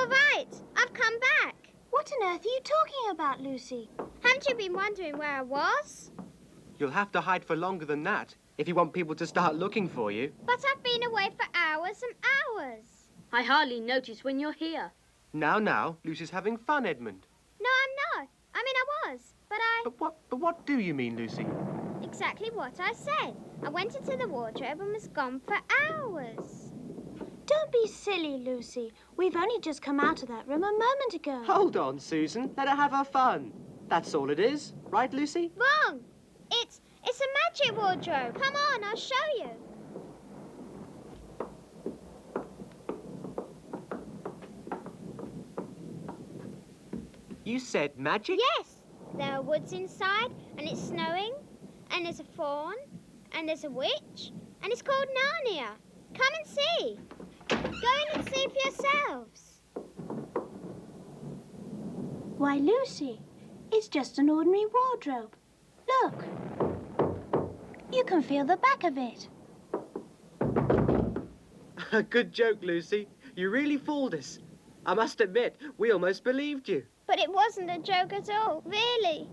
all right. I've come back. What on earth are you talking about, Lucy? Haven't you been wondering where I was? You'll have to hide for longer than that if you want people to start looking for you. But I've been away for hours and hours. I hardly notice when you're here. Now, Lucy's having fun, Edmund. No, I'm not. I mean, I was, but I... But what do you mean, Lucy? Exactly what I said. I went into the wardrobe and was gone for hours. Don't be silly, Lucy. We've only just come out of that room a moment ago. Hold on, Susan. Let her have her fun. That's all it is. Right, Lucy? Wrong. It's a magic wardrobe. Come on, I'll show you. You said magic? Yes. There are woods inside, and it's snowing, and there's a fawn, and there's a witch, and it's called Narnia. Come and see. Go in and see for yourselves. Why, Lucy, it's just an ordinary wardrobe. Look. You can feel the back of it. Good joke, Lucy. You really fooled us. I must admit, we almost believed you. But it wasn't a joke at all, really.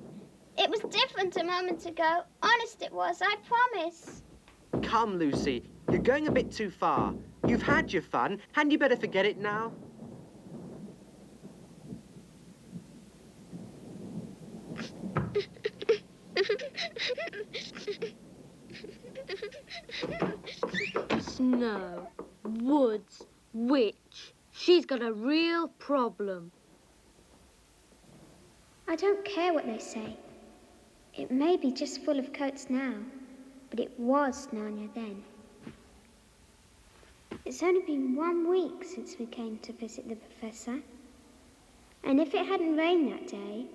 It was different a moment ago. Honest it was, I promise. Come, Lucy. You're going a bit too far. You've had your fun. Hadn't you better forget it now? Snow, woods, witch. She's got a real problem. I don't care what they say. It may be just full of coats now, but it was Narnia then. It's only been 1 week since we came to visit the professor. And if it hadn't rained that day,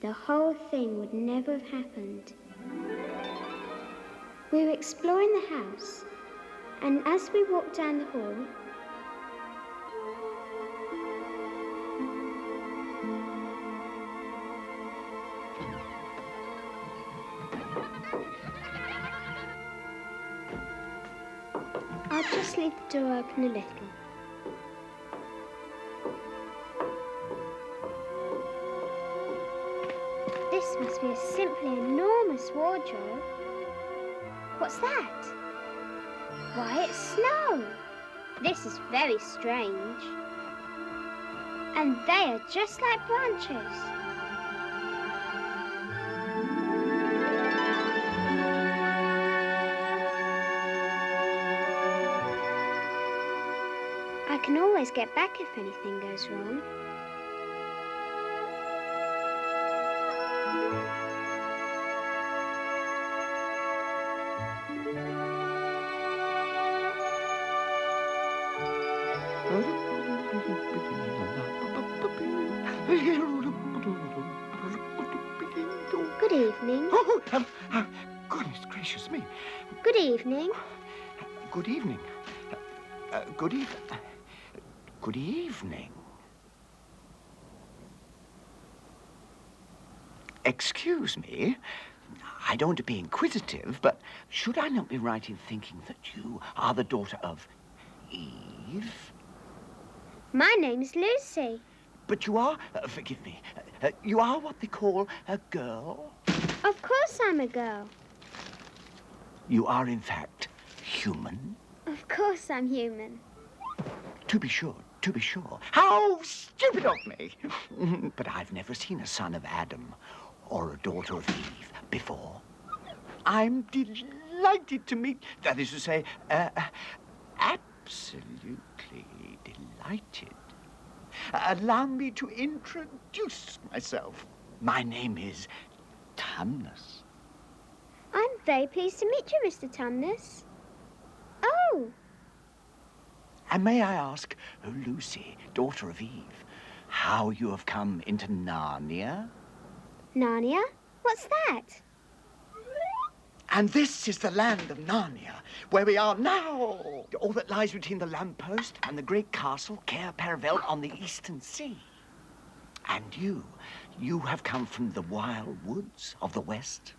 the whole thing would never have happened. We were exploring the house, and as we walked down the hall, I'll just leave the door open a little. This must be a simply enormous wardrobe. What's that? Why, it's snow. This is very strange. And they are just like branches. I can always get back if anything goes wrong. Good evening. Goodness gracious me. Good evening. Good evening. Good evening. Excuse me. I don't want to be inquisitive, but should I not be right in thinking that you are the daughter of Eve? My name's Lucy. But you are, forgive me, you are what they call a girl? Of course I'm a girl. You are, in fact, human? Of course I'm human. To be sure, to be sure. How stupid of me! But I've never seen a son of Adam or a daughter of Eve before. I'm delighted to meet, that is to say, absolutely delighted. Allow me to introduce myself. My name is Tumnus. I'm very pleased to meet you, Mr. Tumnus. Oh! And may I ask, Lucy, daughter of Eve, how you have come into Narnia? Narnia? What's that? And this is the land of Narnia, where we are now. All that lies between the lamppost and the great castle, Cair Paravel, on the eastern sea. And you have come from the wild woods of the west?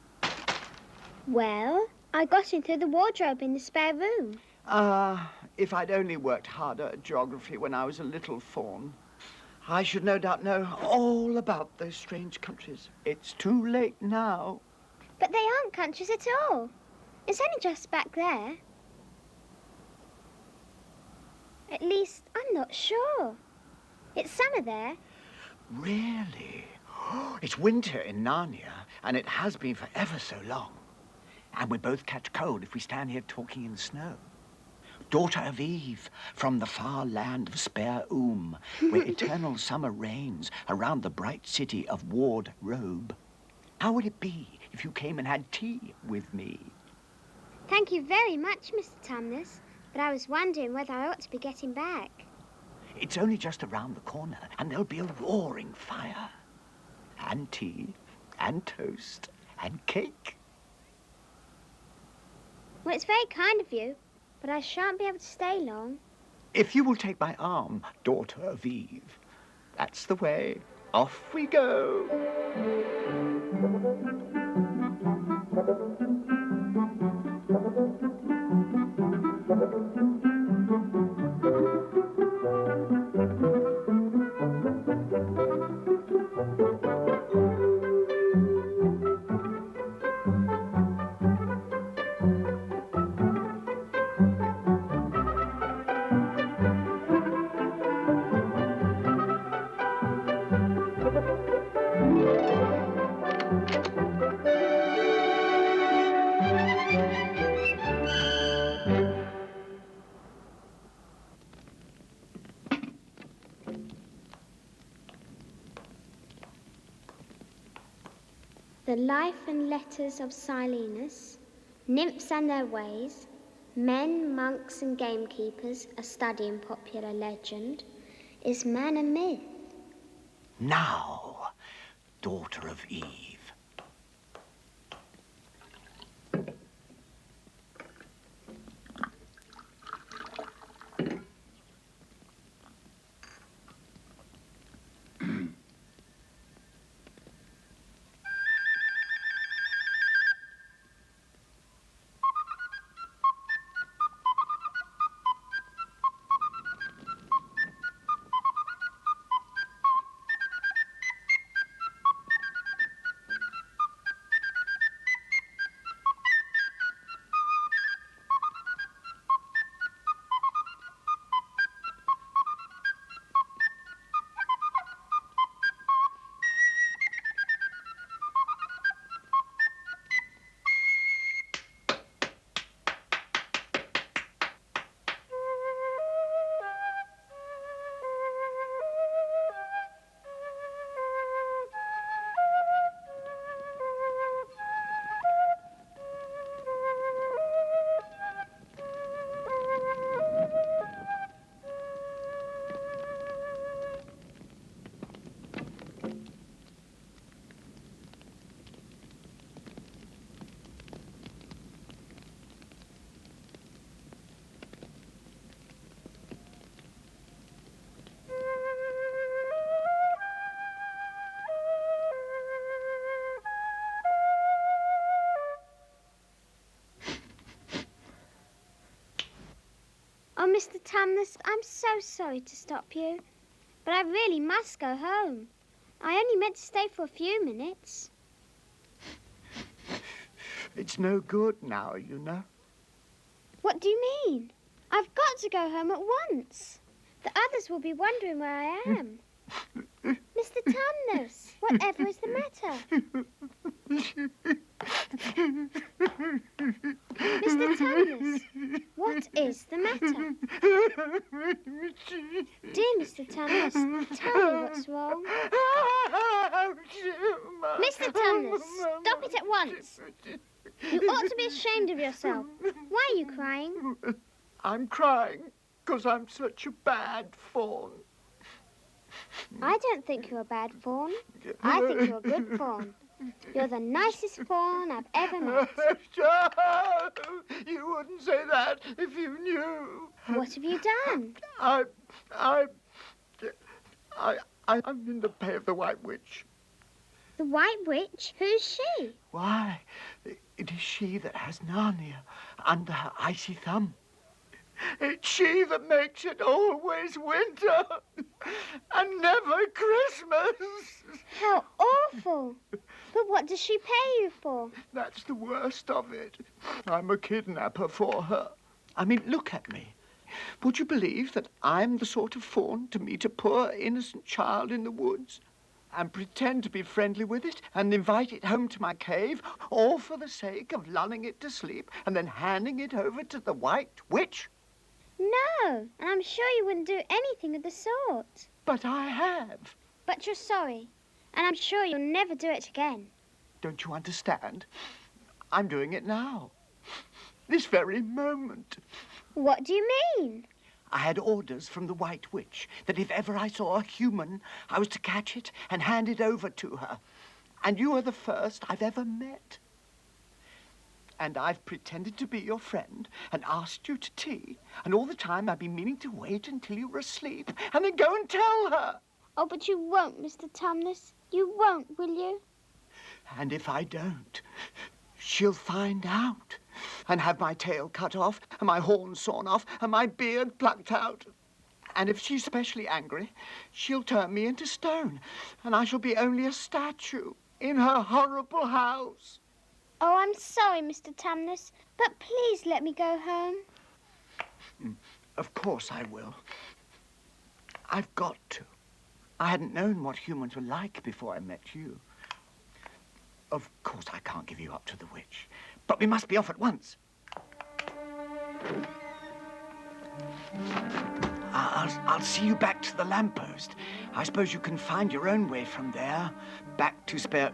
Well, I got in through the wardrobe in the spare room. If I'd only worked harder at geography when I was a little fawn, I should no doubt know all about those strange countries. It's too late now. But they aren't countries at all. It's only just back there. At least, I'm not sure. It's summer there. Really? It's winter in Narnia, and it has been for ever so long. And we both catch cold if we stand here talking in the snow. Daughter of Eve, from the far land of Spare where eternal summer reigns around the bright city of Ward Robe. How would it be if you came and had tea with me? Thank you very much, Mr. Tumnus, but I was wondering whether I ought to be getting back. It's only just around the corner, and there'll be a roaring fire. And tea, and toast, and cake. Well, it's very kind of you, but I shan't be able to stay long. If you will take my arm, daughter of Eve, that's the way. Off we go. The Life and Letters of Silenus, Nymphs and Their Ways, Men, Monks and Gamekeepers, a Study in Popular Legend, is man a myth? Now, daughter of Eve. Oh, Mr. Tumnus, I'm so sorry to stop you, but I really must go home. I only meant to stay for a few minutes. It's no good now, you know. What do you mean? I've got to go home at once. The others will be wondering where I am. Mr. Tumnus, whatever is the matter? Mr. Tumnus, what is the matter? Dear Mr. Tumnus, tell me what's wrong. Mr. Tumnus, stop it at once. You ought to be ashamed of yourself. Why are you crying? I'm crying because I'm such a bad fawn. I don't think you're a bad fawn. I think you're a good fawn. You're the nicest fawn I've ever met. You wouldn't say that if you knew. What have you done? I'm in the pay of the White Witch. The White Witch? Who's she? Why, it is she that has Narnia under her icy thumb. It's she that makes it always winter and never Christmas. How awful. But what does she pay you for? That's the worst of it. I'm a kidnapper for her. I mean, look at me. Would you believe that I'm the sort of fawn to meet a poor innocent child in the woods and pretend to be friendly with it and invite it home to my cave, all for the sake of lulling it to sleep and then handing it over to the White Witch? No, and I'm sure you wouldn't do anything of the sort. But I have. But you're sorry, and I'm sure you'll never do it again. Don't you understand? I'm doing it now. This very moment. What do you mean? I had orders from the White Witch that if ever I saw a human, I was to catch it and hand it over to her. And you are the first I've ever met. And I've pretended to be your friend and asked you to tea. And all the time I've been meaning to wait until you were asleep and then go and tell her. Oh, but you won't, Mr. Tumnus. You won't, will you? And if I don't, she'll find out and have my tail cut off and my horns sawn off and my beard plucked out. And if she's especially angry, she'll turn me into stone and I shall be only a statue in her horrible house. Oh, I'm sorry, Mr. Tumnus, but please let me go home. Of course I will. I've got to. I hadn't known what humans were like before I met you. Of course I can't give you up to the witch, but we must be off at once. I'll see you back to the lamppost. I suppose you can find your own way from there, back to Spare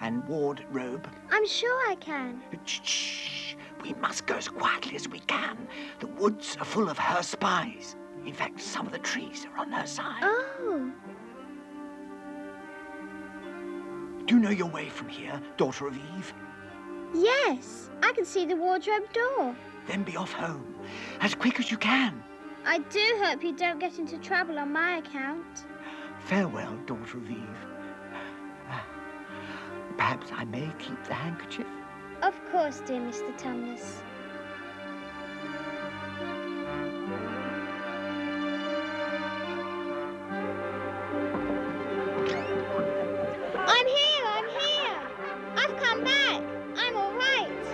and Wardrobe. I'm sure I can. Shh! We must go as quietly as we can. The woods are full of her spies. In fact, some of the trees are on her side. Oh. Do you know your way from here, daughter of Eve? Yes, I can see the wardrobe door. Then be off home, as quick as you can. I do hope you don't get into trouble on my account. Farewell, daughter of Eve. Perhaps I may keep the handkerchief. Of course, dear Mr. Tumnus. I'm here! I'm here! I've come back! I'm all right!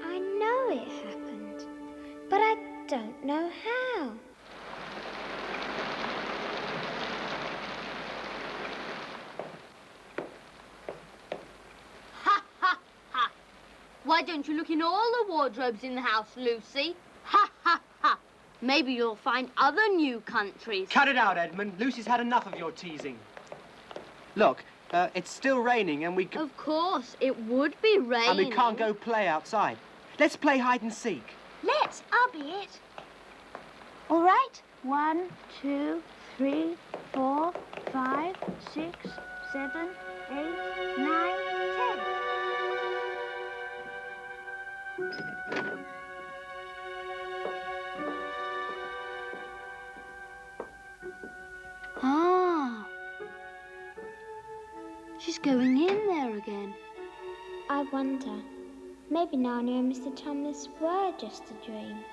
I know it happened, but I don't know how. Ha, ha, ha. Why don't you look in all the wardrobes in the house, Lucy? Ha, ha, ha. Maybe you'll find other new countries. Cut it out, Edmund. Lucy's had enough of your teasing. Look, it's still raining and we can... Of course, it would be raining. And we can't go play outside. Let's play hide and seek. Let's, I'll be it. All right. 1, 2, 3, 4, 5, 6, 7, 8, 9, 10. Ah. She's going in there again. I wonder, maybe Narnia and Mr. Tumnus were just a dream.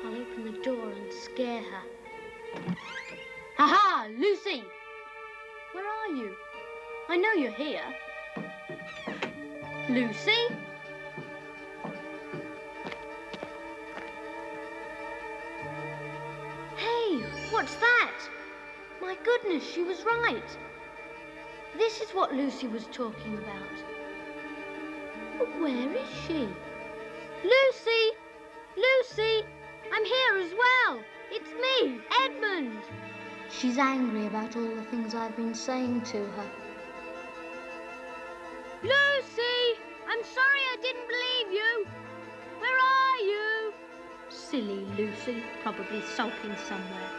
I'll open the door and scare her. Ha-ha! Lucy! Where are you? I know you're here. Lucy? Hey, what's that? My goodness, she was right. This is what Lucy was talking about. But where is she? Lucy! Lucy! I'm here as well. It's me, Edmund. She's angry about all the things I've been saying to her. Lucy! I'm sorry I didn't believe you. Where are you? Silly Lucy, probably sulking somewhere.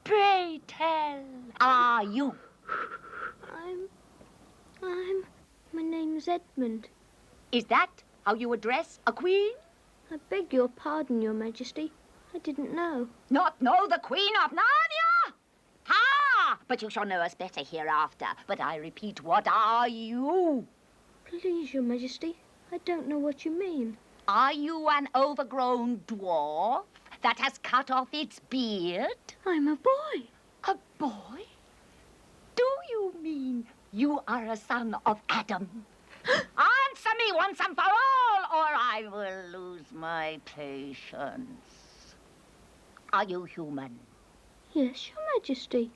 Pray tell, are you? My name's Edmund. Is that how you address a queen? I beg your pardon, Your Majesty. I didn't know. Not know the Queen of Narnia? Ha! But you shall know us better hereafter. But I repeat, what are you? Please, Your Majesty, I don't know what you mean. Are you an overgrown dwarf that has cut off its beard? I'm a boy. A boy? Do you mean you are a son of Adam? Answer me once and for all, or I will lose my patience. Are you human? Yes, Your Majesty.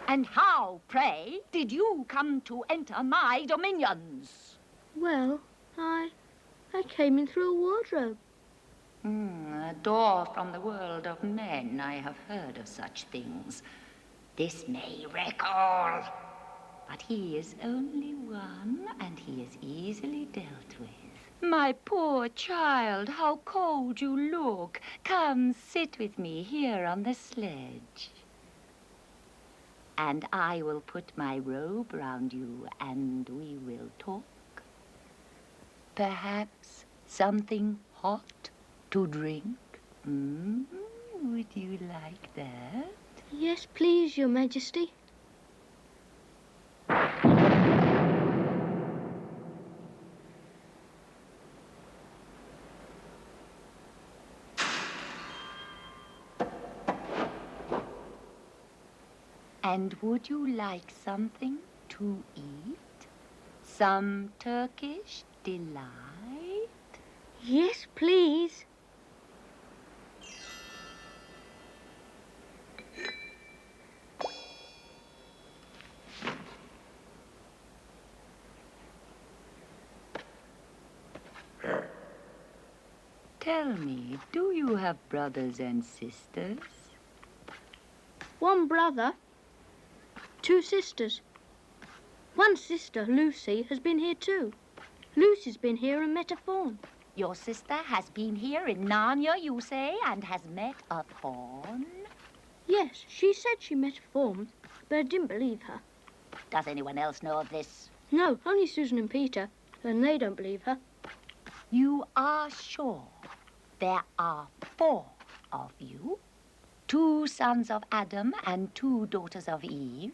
And how, pray, did you come to enter my dominions? Well, I came in through a wardrobe. A door from the world of men. I have heard of such things. This may wreck all. But he is only one, and he is easily dealt with. My poor child, how cold you look. Come, sit with me here on the sledge. And I will put my robe round you, and we will talk. Perhaps something hot to drink? Would you like that? Yes, please, Your Majesty. And would you like something to eat? Some Turkish delight? Yes, please. Tell me, do you have brothers and sisters? One brother, 2 sisters. One sister, Lucy, has been here too. Lucy's been here and met a fawn. Your sister has been here in Narnia, you say, and has met a fawn? Yes, she said she met a fawn, but I didn't believe her. Does anyone else know of this? No, only Susan and Peter, and they don't believe her. You are sure there are 4 of you? 2 sons of Adam and 2 daughters of Eve?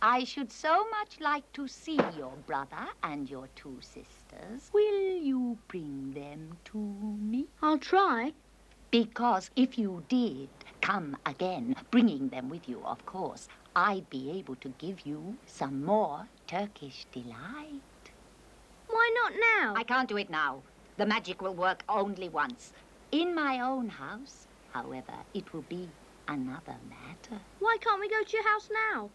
I should so much like to see your brother and your 2 sisters. Will you bring them to me? I'll try. Because if you did come again, bringing them with you, of course, I'd be able to give you some more Turkish delight. Why not now? I can't do it now. The magic will work only once. In my own house, however, it will be another matter. Why can't we go to your house now?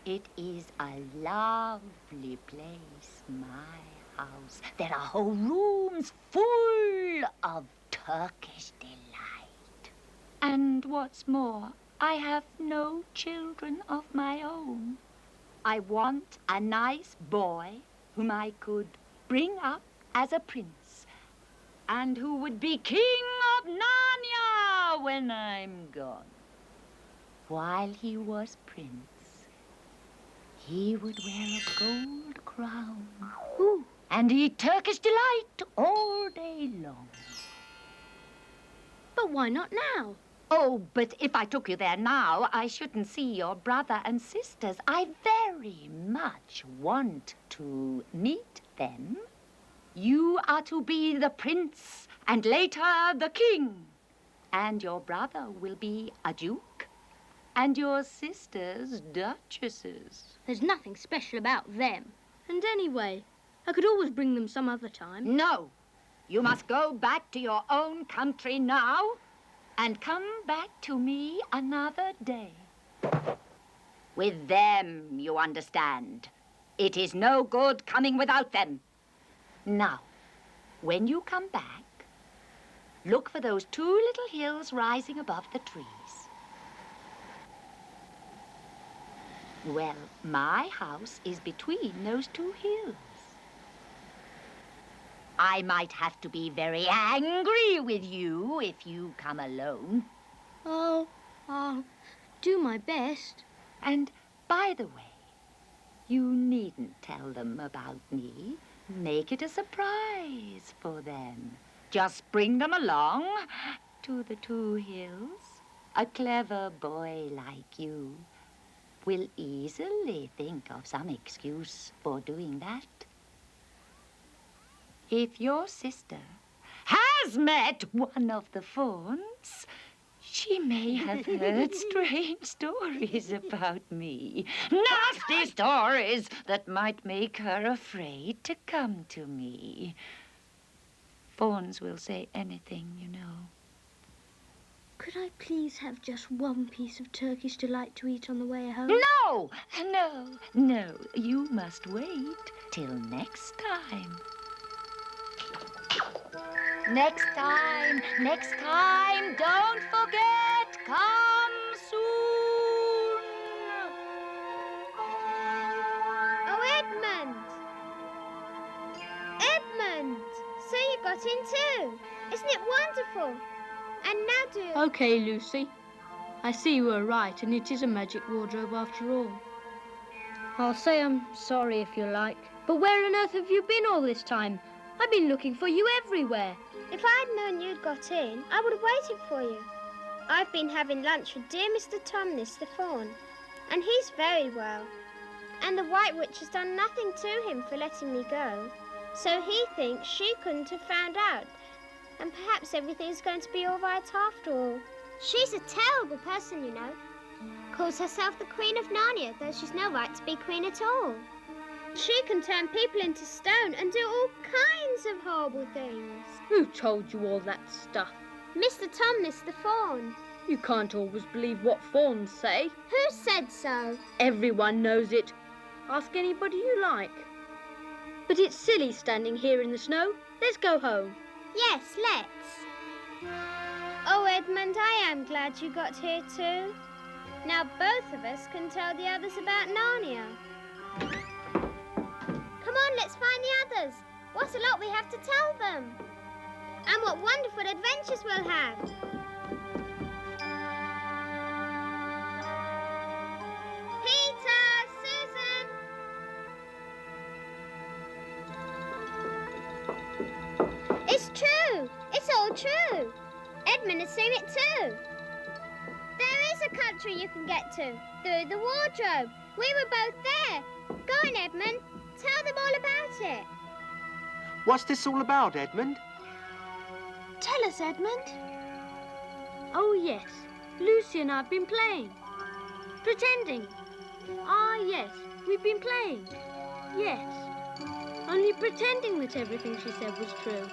It is a lovely place, my house. There are whole rooms full of Turkish delight. And what's more, I have no children of my own. I want a nice boy whom I could bring up as a prince and who would be king of Narnia when I'm gone. While he was prince, he would wear a gold crown and eat Turkish delight all day long. But why not now? Oh, but if I took you there now, I shouldn't see your brother and sisters. I very much want to meet them. You are to be the prince and later the king. And your brother will be a duke and your sisters duchesses. There's nothing special about them. And anyway, I could always bring them some other time. No, you must go back to your own country now and come back to me another day. With them, you understand. It is no good coming without them. Now, when you come back, look for those 2 little hills rising above the trees. Well, my house is between those 2 hills. I might have to be very angry with you if you come alone. do my best. And, by the way, you needn't tell them about me. Make it a surprise for them. Just bring them along to the 2 Hills. A clever boy like you will easily think of some excuse for doing that. If your sister has met one of the fawns, she may have heard strange stories about me. Nasty stories that might make her afraid to come to me. Fawns will say anything, you know. Could I please have just one piece of Turkish delight to eat on the way home? No, no, no. You must wait till next time. Next time, don't forget, come soon. Oh, Edmund! Edmund! So you got in too. Isn't it wonderful? And now do... Okay, Lucy. I see you were right, and it is a magic wardrobe after all. I'll say I'm sorry if you like. But where on earth have you been all this time? I've been looking for you everywhere. If I'd known you'd got in, I would have waited for you. I've been having lunch with dear Mr. Tomness the Fawn, and he's very well. And the White Witch has done nothing to him for letting me go. So he thinks she couldn't have found out. And perhaps everything's going to be all right after all. She's a terrible person, you know. Calls herself the Queen of Narnia, though she's no right to be queen at all. She can turn people into stone and do all kinds of horrible things. Who told you all that stuff? Mr. Tomness the Fawn. You can't always believe what fawns say. Who said so? Everyone knows it. Ask anybody you like. But it's silly standing here in the snow. Let's go home. Yes, let's. Oh, Edmund, I am glad you got here too. Now both of us can tell the others about Narnia. Come on, let's find the others. What a lot we have to tell them. And what wonderful adventures we'll have. Peter, Susan. It's true. It's all true. Edmund has seen it too. There is a country you can get to through the wardrobe. We were both there. Go on, Edmund. Tell them all about it. What's this all about, Edmund? Tell us, Edmund. Oh, yes. Lucy and I have been playing. Pretending. Ah, yes. We've been playing. Yes. Only pretending that everything she said was true.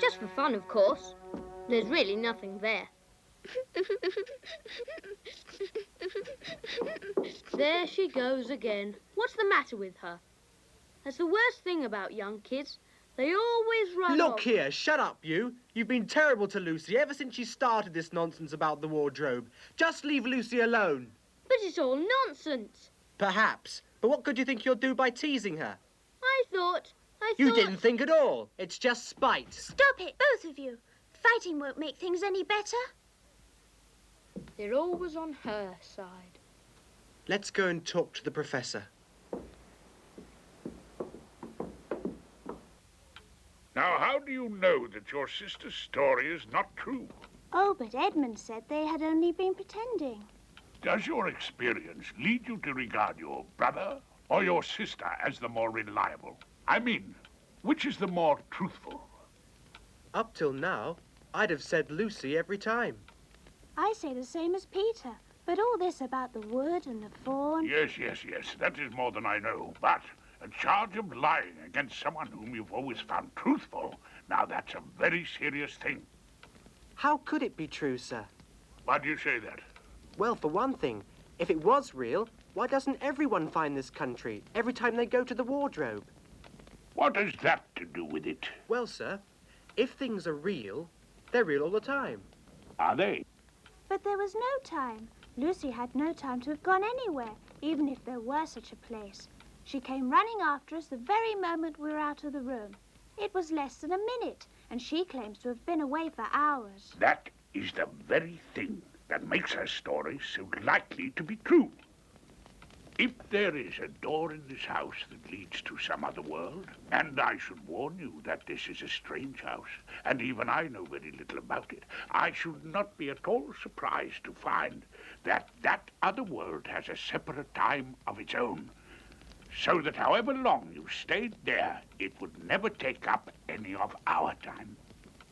Just for fun, of course. There's really nothing there. There she goes again. What's the matter with her? That's the worst thing about young kids. They always run Look off. here, shut up, you. You've been terrible to Lucy ever since she started this nonsense about the wardrobe. Just leave Lucy alone. But it's all nonsense. Perhaps. But what could you think you'll do by teasing her? I thought... You didn't think at all. It's just spite. Stop it, both of you. Fighting won't make things any better. They're always on her side. Let's go and talk to the professor. Now, how do you know that your sister's story is not true? Oh, but Edmund said they had only been pretending. Does your experience lead you to regard your brother or your sister as the more reliable? I mean, which is the more truthful? Up till now, I'd have said Lucy every time. I say the same as Peter. But all this about the wood and the fawn... Yes, that is more than I know. But a charge of lying against someone whom you've always found truthful, now that's a very serious thing. How could it be true, sir? Why do you say that? Well, for one thing, if it was real, why doesn't everyone find this country every time they go to the wardrobe? What has that to do with it? Well, sir, if things are real, they're real all the time. Are they? But there was no time. Lucy had no time to have gone anywhere, even if there were such a place. She came running after us the very moment we were out of the room. It was less than a minute, and she claims to have been away for hours. That is the very thing. that makes her story so likely to be true. If there is a door in this house that leads to some other world, and I should warn you that this is a strange house, and even I know very little about it, I should not be at all surprised to find that that other world has a separate time of its own, so that however long you stayed there, it would never take up any of our time.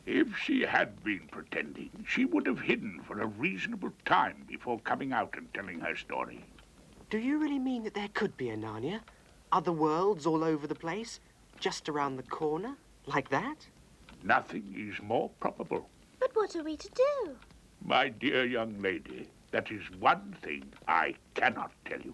If she had been pretending, she would have hidden for a reasonable time before coming out and telling her story. Do you really mean that there could be a Narnia? Other worlds all over the place? Just around the corner? Like that? Nothing is more probable. But what are we to do? My dear young lady, that is one thing I cannot tell you.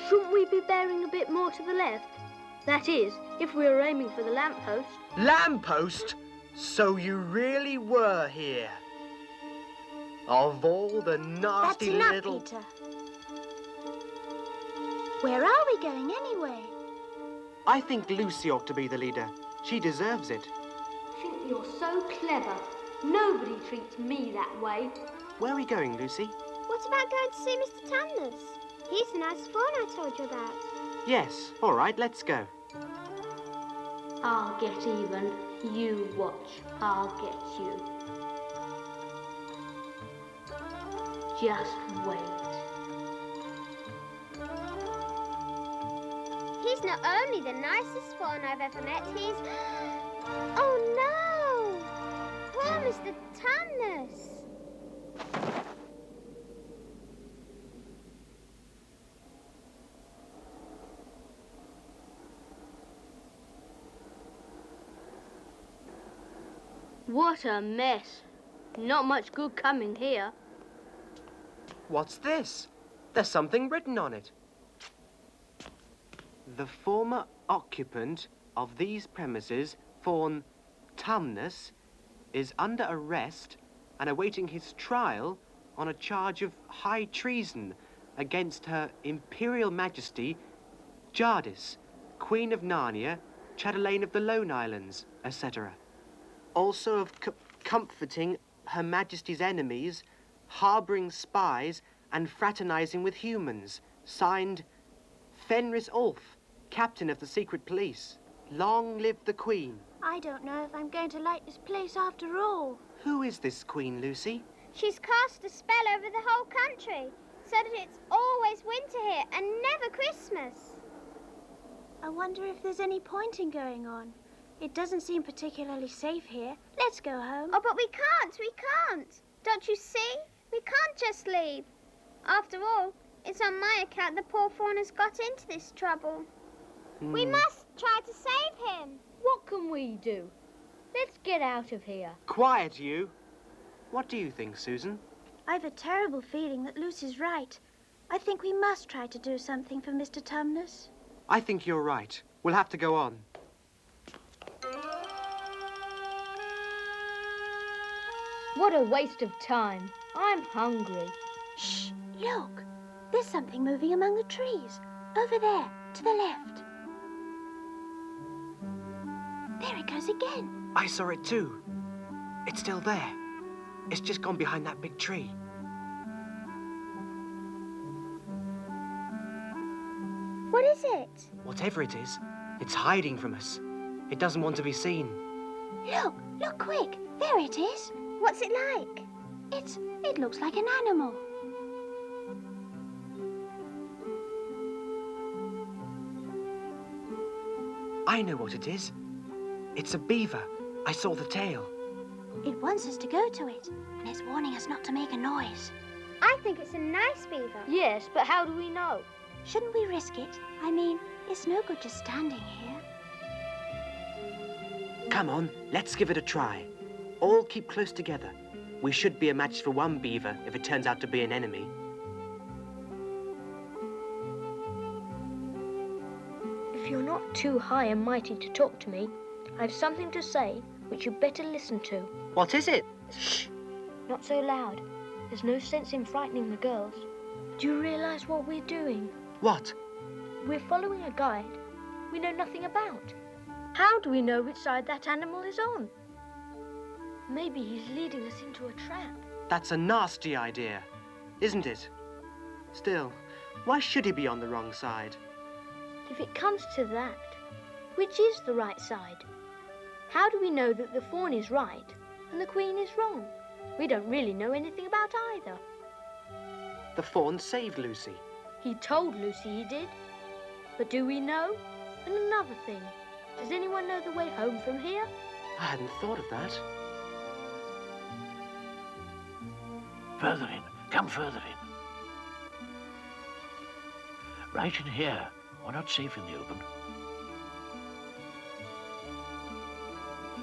Shouldn't we be bearing a bit more to the left? That is, if we were aiming for the lamppost. Lamppost? So you really were here? Of all the nasty That's enough, little... Peter. Where are we going anyway? I think Lucy ought to be the leader. She deserves it. I think you're so clever. Nobody treats me that way. Where are we going, Lucy? What about going to see Mr. Tumnus? He's the nice fawn I told you about. Yes, all right, let's go. I'll get even. You watch. I'll get you. Just wait. He's not only the nicest fawn I've ever met, he's... Oh, no! Poor Mr. Tumnus. What a mess. Not much good coming here. What's this? There's something written on it. The former occupant of these premises, Fawn Tumnus, is under arrest and awaiting his trial on a charge of high treason against Her Imperial Majesty Jadis, Queen of Narnia, Chatelaine of the Lone Islands, etc. Also of comforting Her Majesty's enemies, harbouring spies, and fraternizing with humans. Signed, Fenris Ulf, Captain of the Secret Police. Long live the Queen. I don't know if I'm going to like this place after all. Who is this Queen, Lucy? She's cast a spell over the whole country, so that it's always winter here and never Christmas. I wonder if there's any point in going on. It doesn't seem particularly safe here. Let's go home. Oh, but we can't. Don't you see? We can't just leave. After all, it's on my account the poor fawn has got into this trouble. We must try to save him. What can we do? Let's get out of here. Quiet, you. What do you think, Susan? I've a terrible feeling that Lucy's right. I think we must try to do something for Mr. Tumnus. I think you're right. We'll have to go on. What a waste of time. I'm hungry. Shh! Look! There's something moving among the trees. Over there, to the left. There it goes again. I saw it too. It's still there. It's just gone behind that big tree. What is it? Whatever it is, it's hiding from us. It doesn't want to be seen. Look quick. There it is. What's it like? It looks like an animal. I know what it is. It's a beaver. I saw the tail. It wants us to go to it. and it's warning us not to make a noise. I think it's a nice beaver. Yes, but how do we know? Shouldn't we risk it? I mean, it's no good just standing here. Come on, let's give it a try. All keep close together. We should be a match for one beaver if it turns out to be an enemy. If you're not too high and mighty to talk to me, I have something to say which you'd better listen to. What is it? Shh! Not so loud. There's no sense in frightening the girls. Do you realize what we're doing? What? We're following a guide we know nothing about. How do we know which side that animal is on? Maybe he's leading us into a trap. That's a nasty idea, isn't it? Still, why should he be on the wrong side? If it comes to that, which is the right side? How do we know that the fawn is right and the queen is wrong? We don't really know anything about either. The fawn saved Lucy. He told Lucy he did. But do we know? And another thing, does anyone know the way home from here? I hadn't thought of that. Further in. Come further in. Right in here. We're not safe in the open.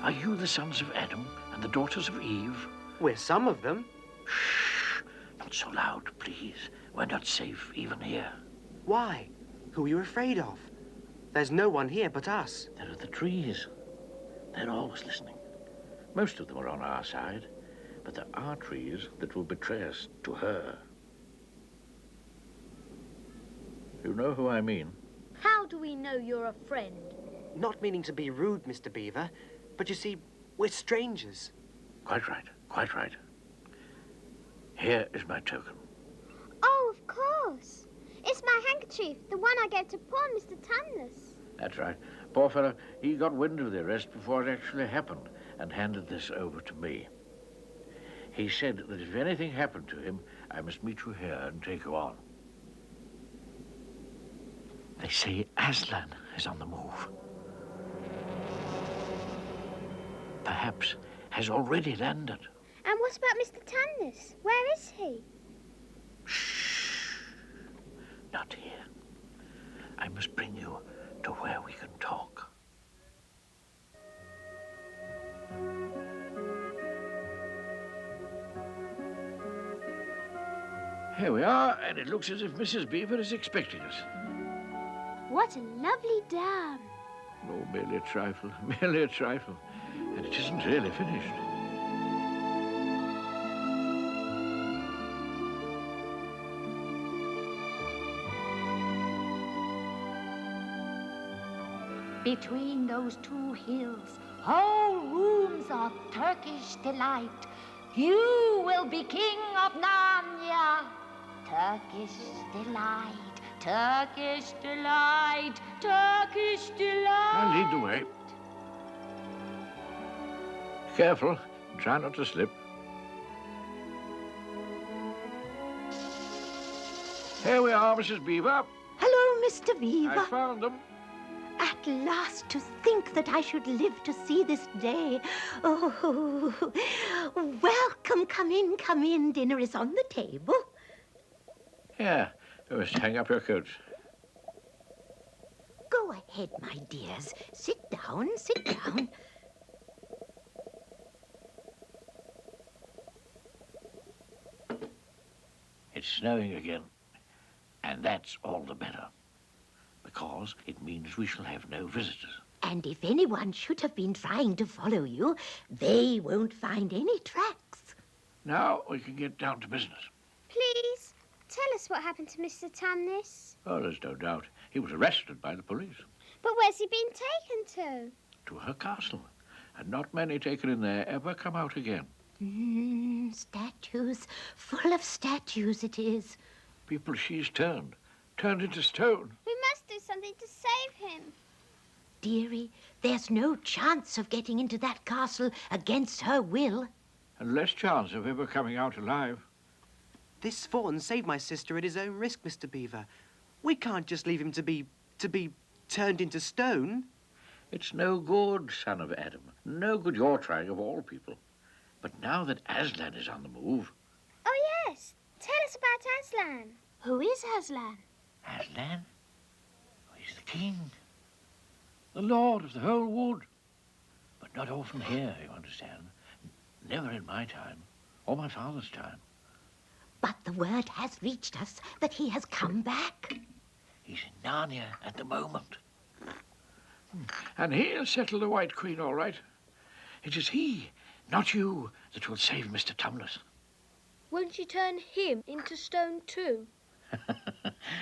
Are you the sons of Adam and the daughters of Eve? We're some of them. Shh! Not so loud, please. We're not safe even here. Why? Who are you afraid of? There's no one here but us. There are the trees. They're always listening. Most of them are on our side, but there are trees that will betray us to her. You know who I mean? How do we know you're a friend? Not meaning to be rude, Mr. Beaver, but you see, we're strangers. Quite right, quite right. Here is my token. Oh, of course. It's my handkerchief, the one I gave to poor Mr. Tumnus. That's right. Poor fellow, he got wind of the arrest before it actually happened and handed this over to me. He said that if anything happened to him, I must meet you here and take you on. They say Aslan is on the move. Perhaps has already landed. And what about Mr. Tumnus? Where is he? Shh. Not here. I must bring you to where we can talk. Here we are, and it looks as if Mrs. Beaver is expecting us. What a lovely dam. Oh, merely a trifle, merely a trifle. And it isn't really finished. Between those two hills, whole rooms of Turkish delight. You will be king of Narnia. Turkish delight, Turkish delight, Turkish delight. I'll lead the way. Careful, try not to slip. Here we are, Mrs. Beaver. Hello, Mr. Beaver. I found them. At last, to think that I should live to see this day. Oh, welcome. Come in. Dinner is on the table. Here, you must hang up your coats. Go ahead, my dears. Sit down, sit down. It's snowing again, and that's all the better, because it means we shall have no visitors. And if anyone should have been trying to follow you, they won't find any tracks. Now we can get down to business. Please, tell us what happened to Mr. Tumnus. Oh, there's no doubt. He was arrested by the police. But where's he been taken to? To her castle. And not many taken in there ever come out again. Statues. Full of statues it is. People she's turned into stone. We must do something to save him. Dearie, there's no chance of getting into that castle against her will. And less chance of ever coming out alive. This fawn saved my sister at his own risk, Mr. Beaver. We can't just leave him to be turned into stone. It's no good, son of Adam. No good you're trying of all people. But now that Aslan is on the move... Oh, yes. Tell us about Aslan. Who is Aslan? Aslan? He's the king. The lord of the whole wood. But not often here, you understand. Never in my time, or my father's time. But the word has reached us that he has come back. He's in Narnia at the moment. And he'll settle the White Queen all right. It is he, not you, that will save Mr. Tumnus. Won't she turn him into stone too?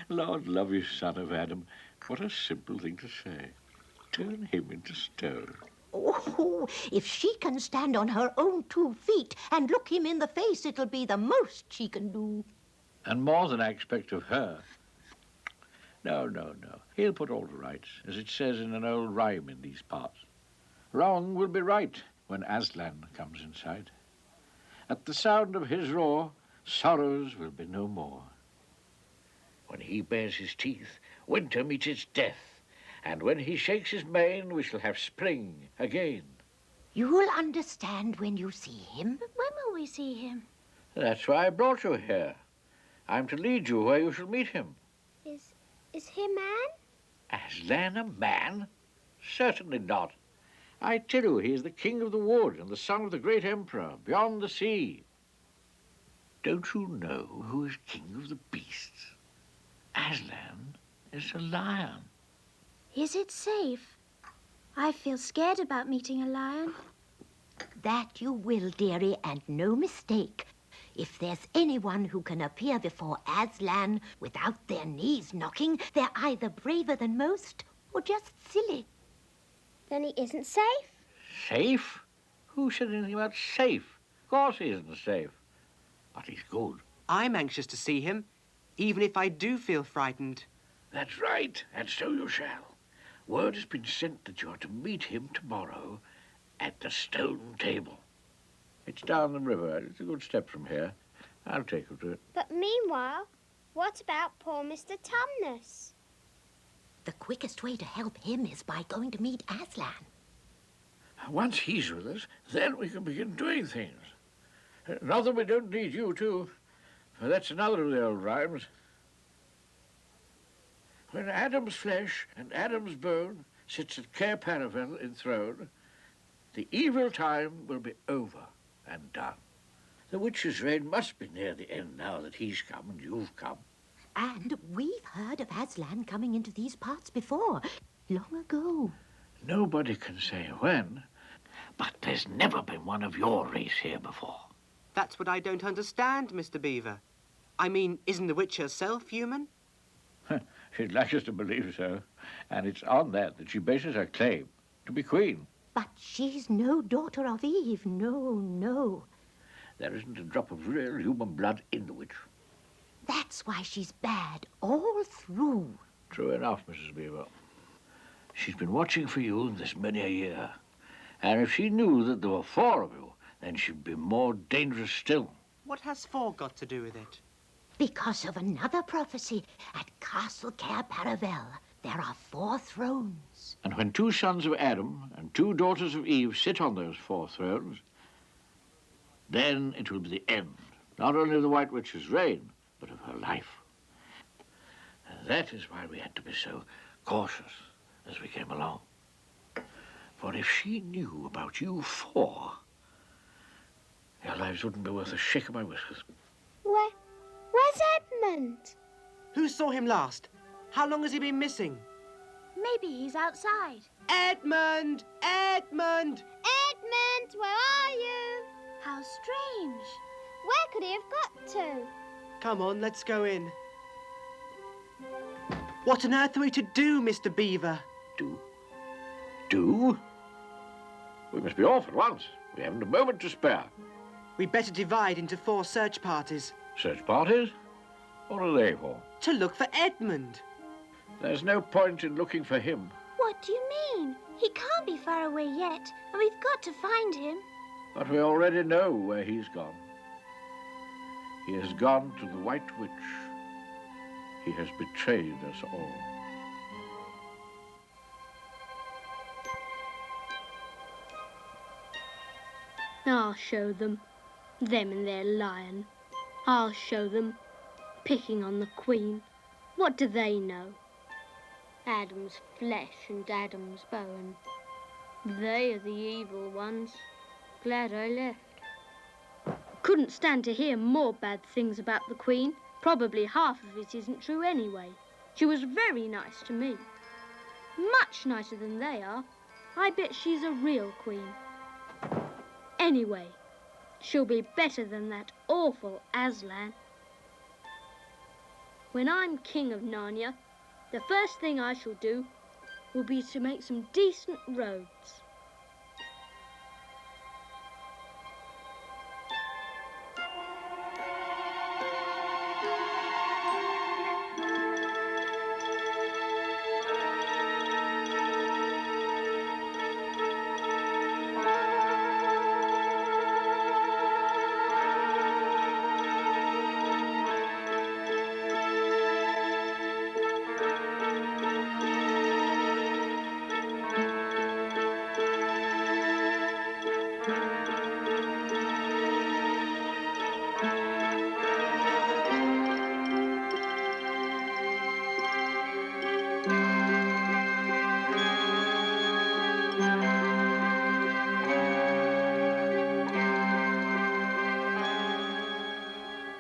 Lord love you, son of Adam. What a simple thing to say. Turn him into stone. Oh, if she can stand on her own 2 feet and look him in the face, it'll be the most she can do. And more than I expect of her. No, no, no. He'll put all to rights, as it says in an old rhyme in these parts. Wrong will be right when Aslan comes in sight. At the sound of his roar, sorrows will be no more. When he bares his teeth, winter meets its death, and when he shakes his mane, we shall have spring again. You'll understand when you see him. But when will we see him? That's why I brought you here. I'm to lead you where you shall meet him. Is he a man? Aslan a man? Certainly not. I tell you, he is the king of the wood and the son of the great emperor beyond the sea. Don't you know who is king of the beasts? Aslan is a lion. Is it safe? I feel scared about meeting a lion. That you will, dearie, and no mistake. If there's anyone who can appear before Aslan without their knees knocking, they're either braver than most or just silly. Then he isn't safe? Safe? Who said anything about safe? Of course he isn't safe. But he's good. I'm anxious to see him, even if I do feel frightened. That's right, and so you shall. Word has been sent that you are to meet him tomorrow at the stone table. It's down the river. It's a good step from here. I'll take you to it. But meanwhile, what about poor Mr. Tumnus? The quickest way to help him is by going to meet Aslan. Once he's with us, then we can begin doing things. Not that we don't need you, too, for that's another of the old rhymes. When Adam's flesh and Adam's bone sits at Cair Paravel enthroned, the evil time will be over and done. The witch's reign must be near the end now that he's come and you've come. And we've heard of Aslan coming into these parts before, long ago. Nobody can say when, but there's never been one of your race here before. That's what I don't understand, Mr. Beaver. I mean, isn't the witch herself human? She'd like us to believe so, and it's on that she bases her claim to be queen. But she's no daughter of Eve, no, no. There isn't a drop of real human blood in the witch. That's why she's bad all through. True enough, Mrs. Beaver. She's been watching for you this many a year, and if she knew that there were 4 of you, then she'd be more dangerous still. What has 4 got to do with it? Because of another prophecy at Castle Cair Paravel, there are 4 thrones. And when 2 sons of Adam and 2 daughters of Eve sit on those 4 thrones, then it will be the end, not only of the White Witch's reign, but of her life. And that is why we had to be so cautious as we came along. For if she knew about you 4, your lives wouldn't be worth a shake of my whiskers. Where's Edmund? Who saw him last? How long has he been missing? Maybe he's outside. Edmund! Edmund! Edmund, where are you? How strange. Where could he have got to? Come on, let's go in. What on earth are we to do, Mr. Beaver? Do? Do? We must be off at once. We haven't a moment to spare. We'd better divide into 4 search parties. Search parties? What are they for? To look for Edmund. There's no point in looking for him. What do you mean? He can't be far away yet, and we've got to find him. But we already know where he's gone. He has gone to the White Witch. He has betrayed us all. I'll show them. Them and their lion. I'll show them. Picking on the Queen. What do they know? Adam's flesh and Adam's bone. They are the evil ones. Glad I left. Couldn't stand to hear more bad things about the Queen. Probably half of it isn't true anyway. She was very nice to me. Much nicer than they are. I bet she's a real queen. Anyway, she'll be better than that awful Aslan. When I'm king of Narnia, the first thing I shall do will be to make some decent roads.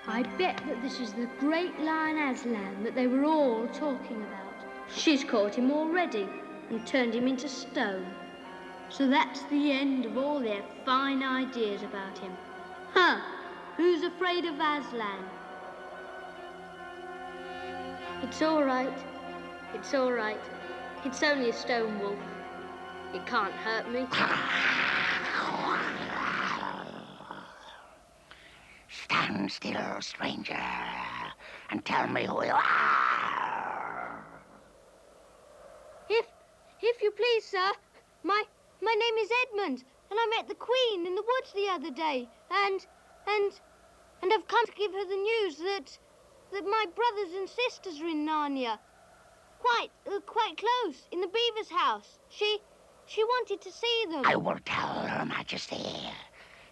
I bet that this is the great lion Aslan that they were all talking about. She's caught him already and turned him into stone. So that's the end of all their fine ideas about him. Huh, who's afraid of Aslan? It's all right. It's all right. It's only a stone wolf. It can't hurt me. Stand still, stranger, and tell me who you are. If you please, sir, my name is Edmund, and I met the Queen in the woods the other day, and I've come to give her the news that my brothers and sisters are in Narnia, quite close, in the beaver's house. She wanted to see them. I will tell Her Majesty.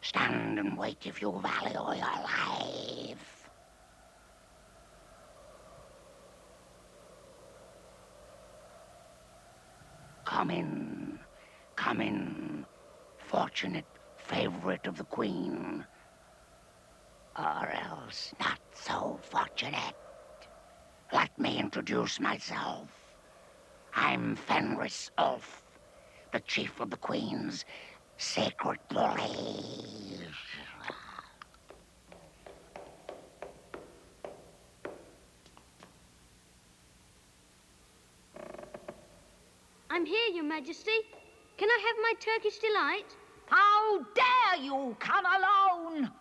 Stand and wait if you value your life. Come in, fortunate favorite of the Queen, or else not so fortunate. Let me introduce myself. I'm Fenris Ulf, the chief of the Queen's sacred bullies. I'm here, Your Majesty. Can I have my Turkish delight? How dare you come alone?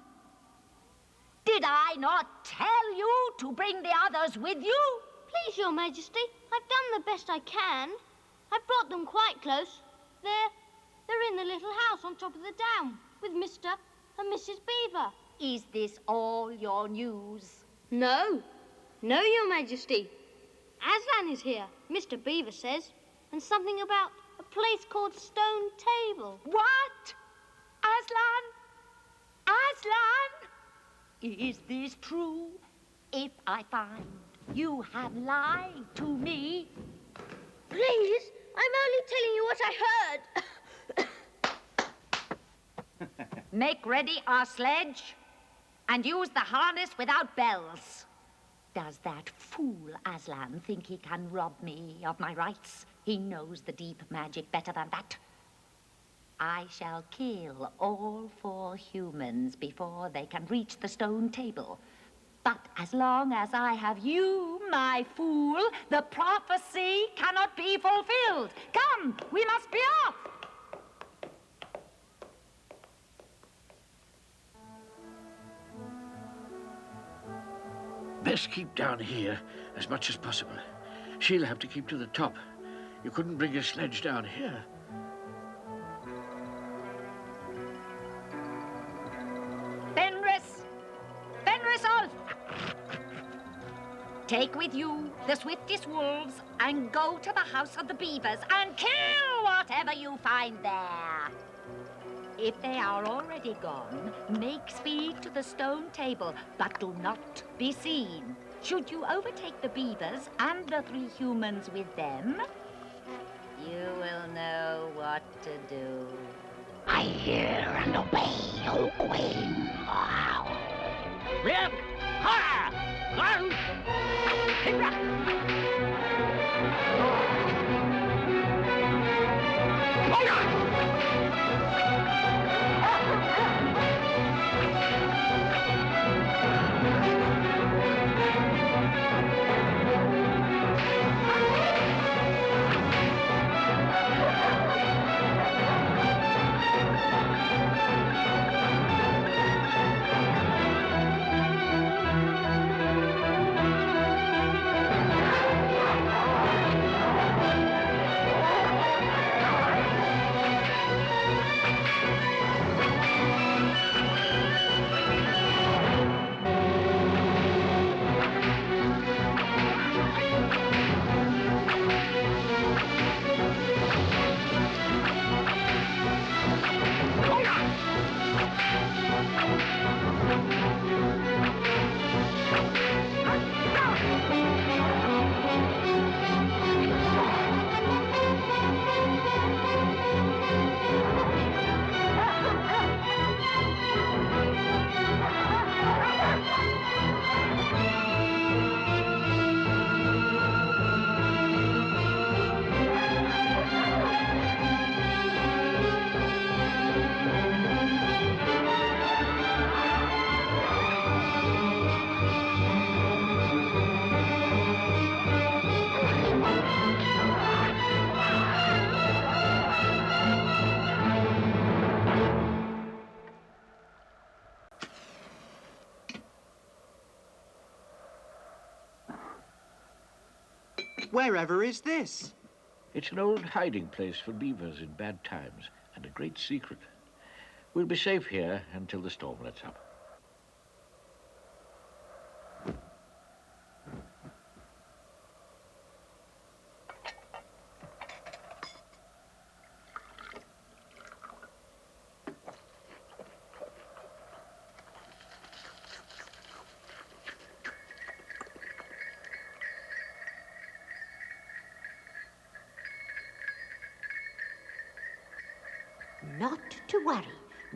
Did I not tell you to bring the others with you? Please, Your Majesty, I've done the best I can. I've brought them quite close. They're in the little house on top of the dam with Mr. and Mrs. Beaver. Is this all your news? No, Your Majesty. Aslan is here, Mr. Beaver says, and something about a place called Stone Table. What? Aslan? Aslan? Is this true? If I find you have lied to me... Please, I'm only telling you what I heard. Make ready our sledge and use the harness without bells. Does that fool Aslan think he can rob me of my rights? He knows the deep magic better than that. I shall kill all 4 humans before they can reach the stone table. But as long as I have you, my fool, the prophecy cannot be fulfilled. Come, we must be off. Best keep down here as much as possible. She'll have to keep to the top. You couldn't bring your sledge down here. Fenris Ulf! Take with you the swiftest wolves and go to the house of the beavers and kill whatever you find there. If they are already gone, make speed to the stone table, but do not be seen. Should you overtake the beavers and the 3 humans with them, you will know what to do. I hear and obey, O Queen. Rip! Ha! Wherever is this? It's an old hiding place for beavers in bad times, and a great secret. We'll be safe here until the storm lets up. Not to worry.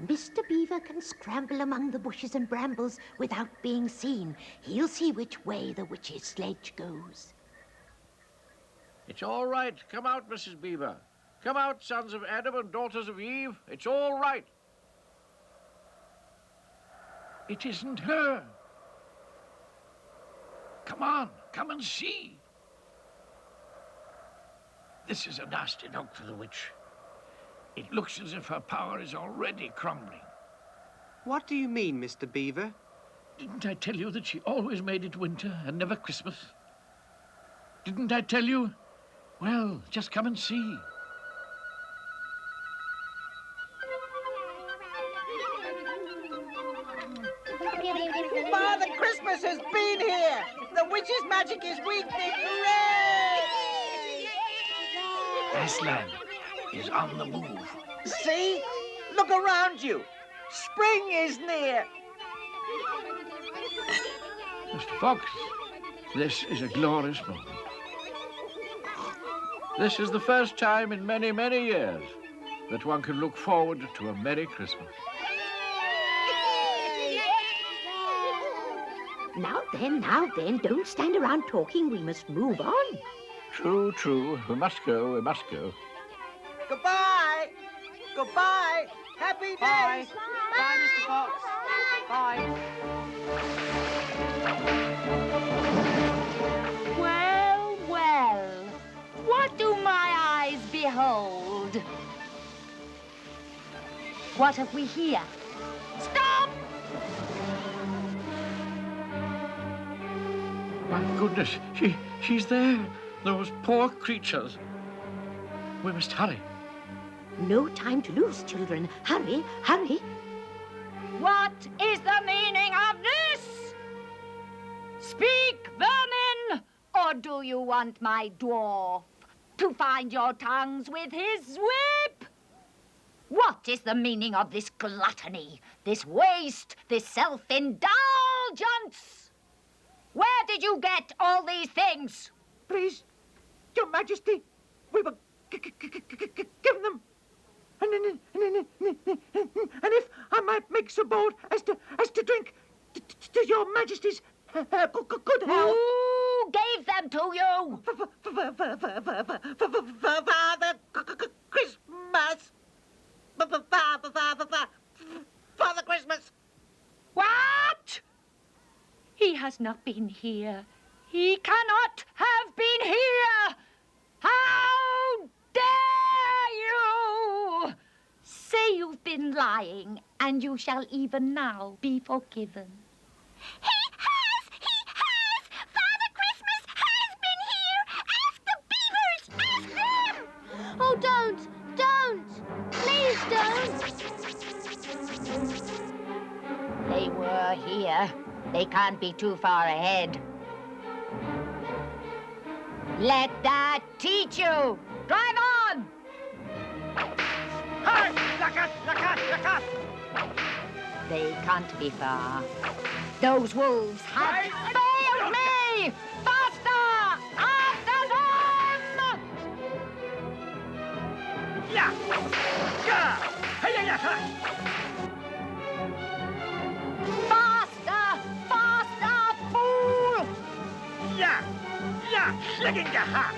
Mr. Beaver can scramble among the bushes and brambles without being seen. He'll see which way the witch's sledge goes. It's all right. Come out, Mrs. Beaver. Come out, sons of Adam and daughters of Eve. It's all right. It isn't her. Come on, come and see. This is a nasty knock for the witch. It looks as if her power is already crumbling. What do you mean, Mr. Beaver? Didn't I tell you that she always made it winter and never Christmas? Didn't I tell you? Well, just come and see. Father Christmas has been here! The witch's magic is weakening! Hooray! Aslan is on the move. See? Look around you! Spring is near! Mr. Fox, this is a glorious moment. This is the first time in many, many years that one can look forward to a Merry Christmas. Now then, don't stand around talking. We must move on. True, true. We must go, we must go. Goodbye! Goodbye! Happy days! Bye. Bye, Mr. Fox. Bye. Well, well, what do my eyes behold? What have we here? Stop! My goodness, she's there. Those poor creatures. We must hurry. No time to lose, children. Hurry, hurry. What is the meaning of this? Speak, vermin, or do you want my dwarf to find your tongues with his whip? What is the meaning of this gluttony, this waste, this self-indulgence? Where did you get all these things? Please, Your Majesty, we were given them. And if I might make so bold as to drink to Your Majesty's good health. Who gave them to you? Father Christmas. Father Christmas. What? He has not been here. He cannot have been here. How dare you? Say you've been lying, and you shall even now be forgiven. He has! Father Christmas has been here! Ask the beavers! Ask them! Oh, don't! Please don't! They were here. They can't be too far ahead. Let that teach you. Drive on! Hi! Lakat! They can't be far. Those wolves have failed me! Faster! After them! Yeah! Hey! Faster! Faster, fool! Yeah! Schlicken gehabt!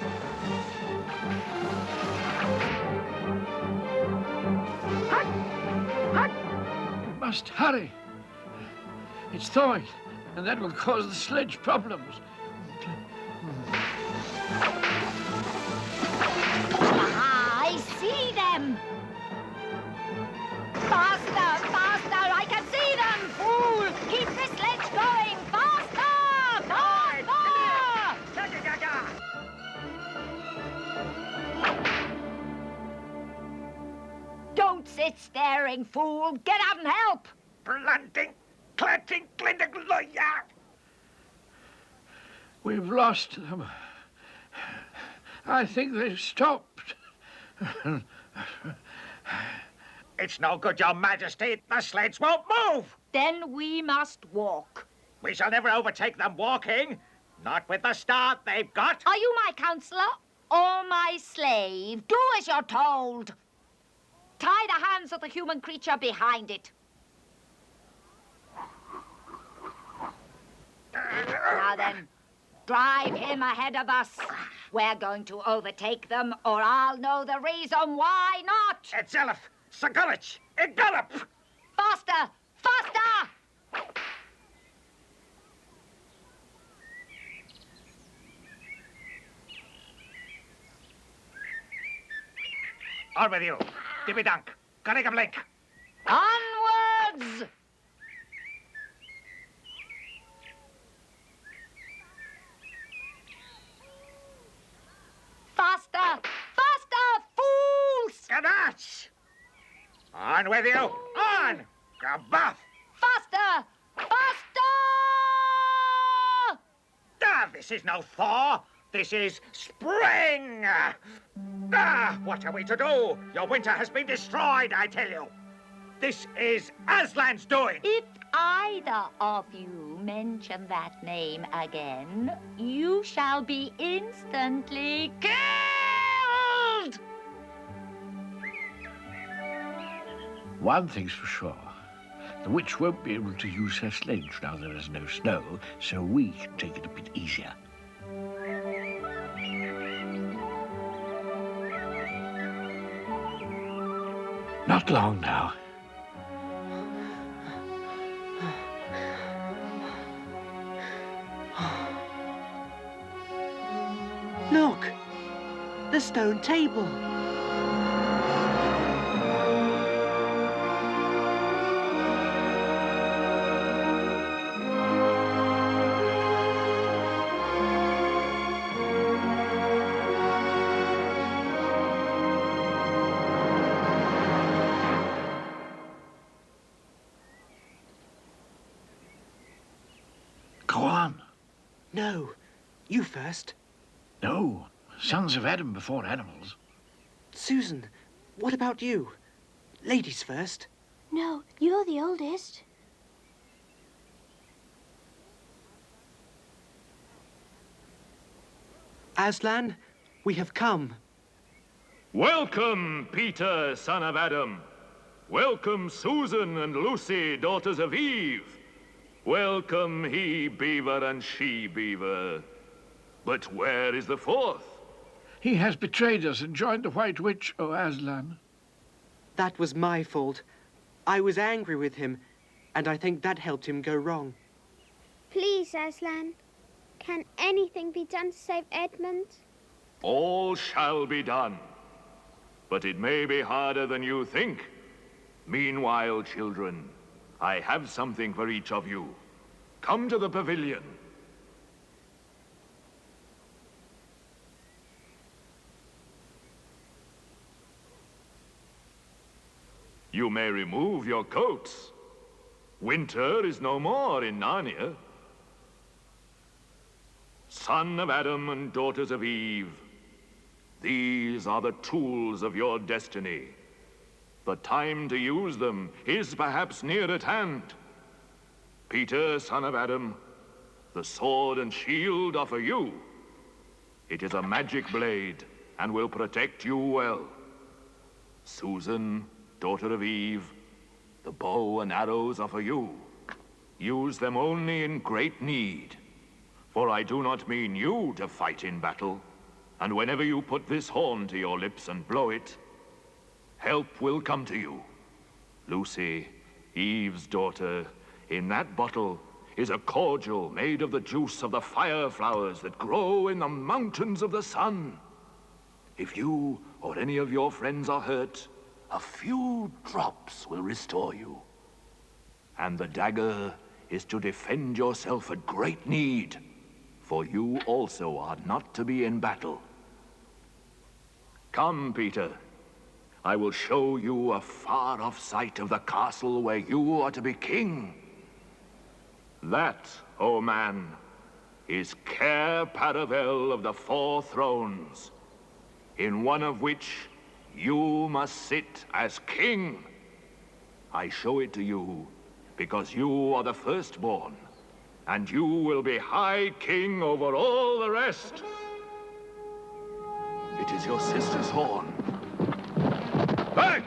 We must hurry. It's thawing, and that will cause the sledge problems. I see them! Faster! Faster! I can see them, fool! Keep the sledge going! Faster! Don't sit staring, fool! Get out and help! Planting, clatting, glinda. We've lost them. I think they've stopped. It's no good, Your Majesty. The sleds won't move. Then we must walk. We shall never overtake them walking. Not with the start they've got. Are you my counselor or my slave? Do as you're told. Tie the hands of the human creature behind it. Now then, drive him ahead of us. We're going to overtake them, or I'll know the reason why not. Etzelf, Sagulich, Gallop! Faster! Faster! On with you. Dibby dunk. Gotta blink. Onwards! Faster! Faster, fools! Ganache! On with you. On! Gabuff! Faster! Faster! Ah, this is no thaw. This is spring. What are we to do? Your winter has been destroyed, I tell you. This is Aslan's doing. If either of you mention that name again, you shall be instantly killed! One thing's for sure. The witch won't be able to use her sledge now there is no snow, so we can take it a bit easier. Not long now. Look! The stone table. Go on. No, you first. No, sons of Adam before animals. Susan, what about you? Ladies first. No, you're the oldest. Aslan, we have come. Welcome, Peter, son of Adam. Welcome, Susan and Lucy, daughters of Eve. Welcome, he beaver and she beaver. But where is the fourth? He has betrayed us and joined the White Witch, O Aslan. That was my fault. I was angry with him, and I think that helped him go wrong. Please, Aslan, can anything be done to save Edmund? All shall be done. But it may be harder than you think. Meanwhile, children, I have something for each of you. Come to the pavilion. You may remove your coats. Winter is no more in Narnia. Son of Adam and daughters of Eve, these are the tools of your destiny. The time to use them is perhaps near at hand. Peter, son of Adam, the sword and shield are for you. It is a magic blade and will protect you well. Susan, daughter of Eve, the bow and arrows are for you. Use them only in great need. For I do not mean you to fight in battle. And whenever you put this horn to your lips and blow it, help will come to you. Lucy, Eve's daughter, in that bottle is a cordial made of the juice of the fire flowers that grow in the mountains of the sun. If you or any of your friends are hurt, a few drops will restore you. And the dagger is to defend yourself at great need, for you also are not to be in battle. Come, Peter. I will show you a far-off sight of the castle where you are to be king. That, O man, is Cair Paravel of the Four Thrones, in one of which you must sit as king. I show it to you because you are the firstborn, and you will be High King over all the rest. It is your sister's horn. Back!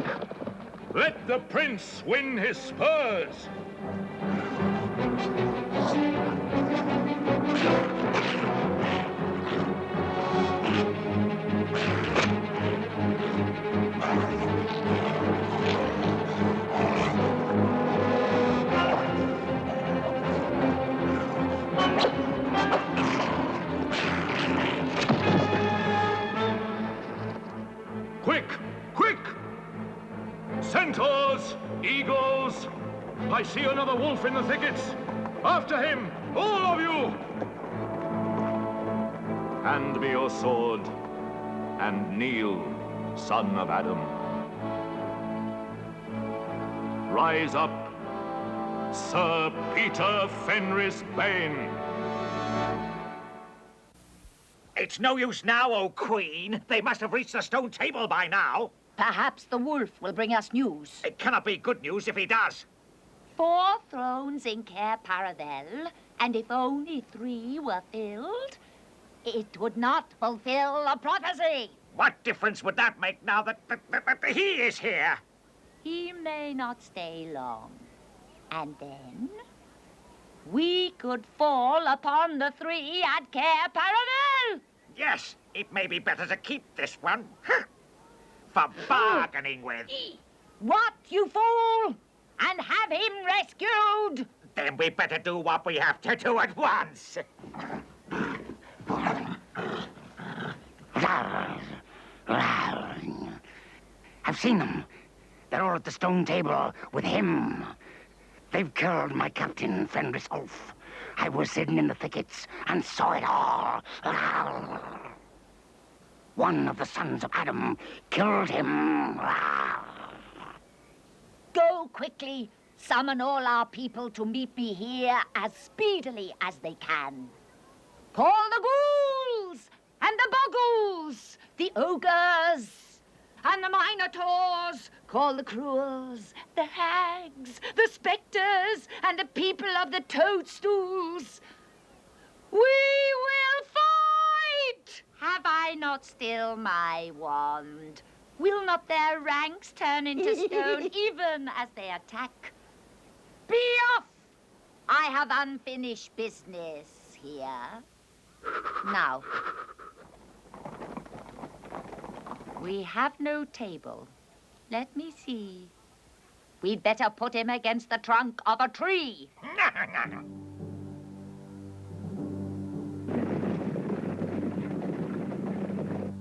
Let the prince win his spurs! Quick! Quick! Centaurs! Eagles! I see another wolf in the thickets! After him! All of you! Hand me your sword, and kneel, son of Adam. Rise up, Sir Peter Fenris Bane. It's no use now, O Queen. They must have reached the stone table by now. Perhaps the wolf will bring us news. It cannot be good news if he does. 4 thrones in Cair Paravel, and if only 3 were filled, it would not fulfill a prophecy. What difference would that make now that he is here? He may not stay long. And then we could fall upon the 3 at Cair Paravel. Yes, it may be better to keep this one. For bargaining with. What, you fool? And have him rescued? Then we better do what we have to do at once. I've seen them. They're all at the stone table with him. They've killed my captain, Fenris Ulf. I was sitting in the thickets and saw it all. One of the sons of Adam killed him. Go quickly. Summon all our people to meet me here as speedily as they can. Call the ghouls and the boggles, the ogres and the minotaurs. Call the cruels, the hags, the spectres, and the people of the toadstools. We will fight! Have I not still my wand? Will not their ranks turn into stone even as they attack? Be off! I have unfinished business here. Now, we have no table. Let me see. We'd better put him against the trunk of a tree.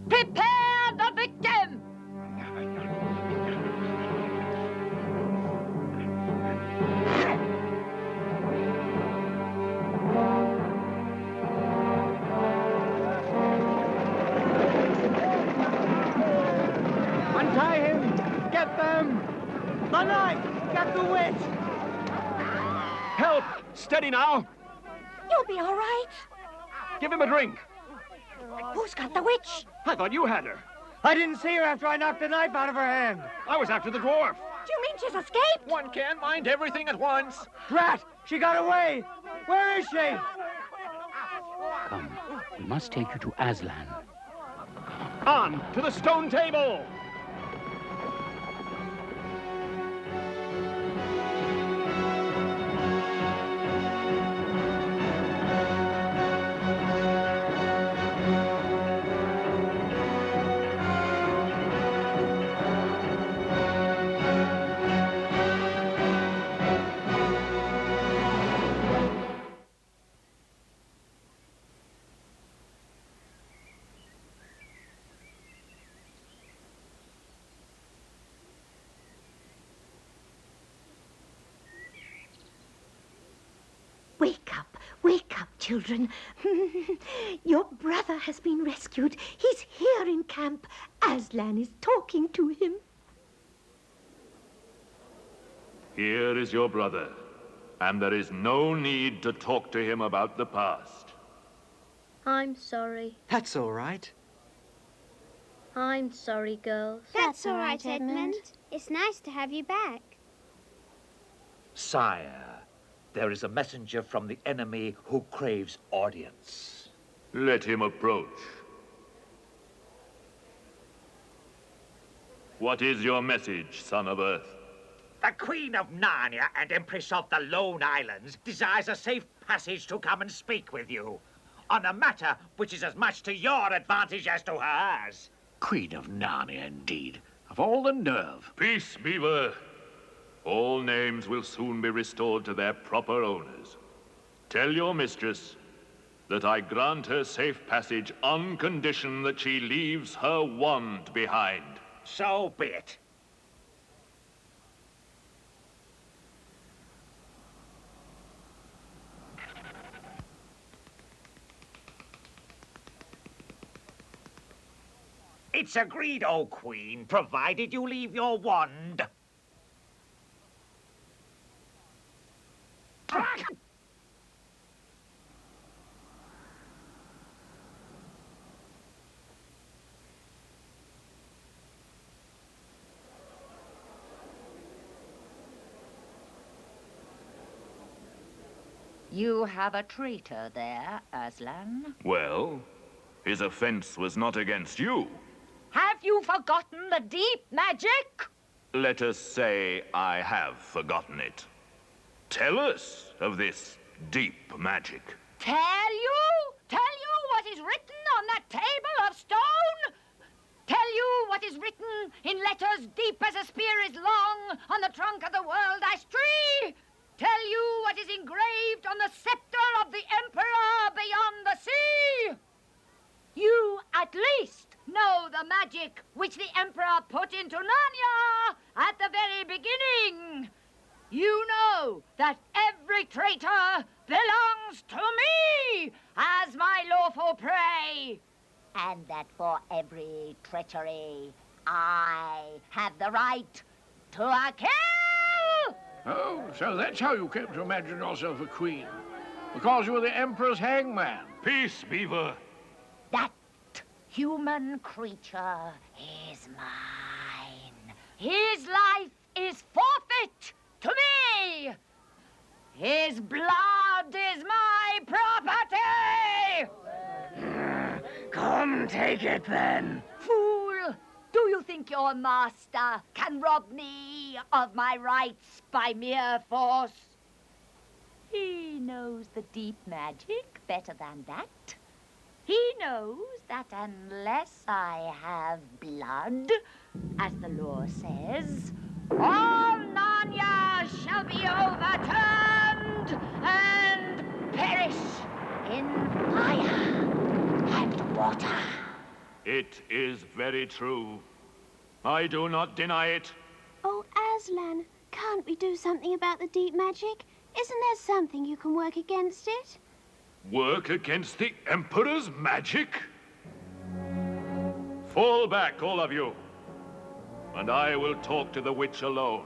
Prepare the victim! Untie him! Get them! The knife! Get the witch! Help! Steady now! You'll be all right. Give him a drink. Who's got the witch? I thought you had her. I didn't see her after I knocked the knife out of her hand. I was after the dwarf. Do you mean she's escaped? One can't mind everything at once. Drat! She got away! Where is she? Come, we must take you to Aslan. On to the stone table! Wake up, children. Your brother has been rescued. He's here in camp. Aslan is talking to him. Here is your brother, and there is no need to talk to him about the past. I'm sorry. That's all right. I'm sorry, girls. That's all right, Edmund. It's nice to have you back. Sire, there is a messenger from the enemy who craves audience. Let him approach. What is your message, son of Earth? The Queen of Narnia and Empress of the Lone Islands desires a safe passage to come and speak with you on a matter which is as much to your advantage as to hers. Queen of Narnia, indeed. Of all the nerve. Peace, Beaver. All names will soon be restored to their proper owners. Tell your mistress that I grant her safe passage on condition that she leaves her wand behind. So be it. It's agreed, O Queen, provided you leave your wand. You have a traitor there, Aslan. Well, his offense was not against you. Have you forgotten the deep magic? Let us say I have forgotten it. Tell us of this deep magic. Tell you? Tell you what is written on that table of stone? Tell you what is written in letters deep as a spear is long on the trunk of the world ash tree? Tell you what is engraved on the scepter of the Emperor beyond the sea? You, at least, know the magic which the Emperor put into Narnia at the very beginning. You know that every traitor belongs to me as my lawful prey. And that for every treachery, I have the right To a kill! Oh, so that's how you came to imagine yourself a queen. Because you were the Emperor's hangman. Peace, Beaver. That human creature is mine. His life is forfeit to me. His blood is my property. Come, take it then. Fool! Do you think your master can rob me of my rights by mere force? He knows the deep magic better than that. He knows that unless I have blood, as the law says, all Narnia shall be overturned and perish in fire and water. It is very true. I do not deny it. Oh, Aslan, can't we do something about the deep magic? Isn't there something you can work against it? Work against the Emperor's magic? Fall back, all of you, and I will talk to the witch alone.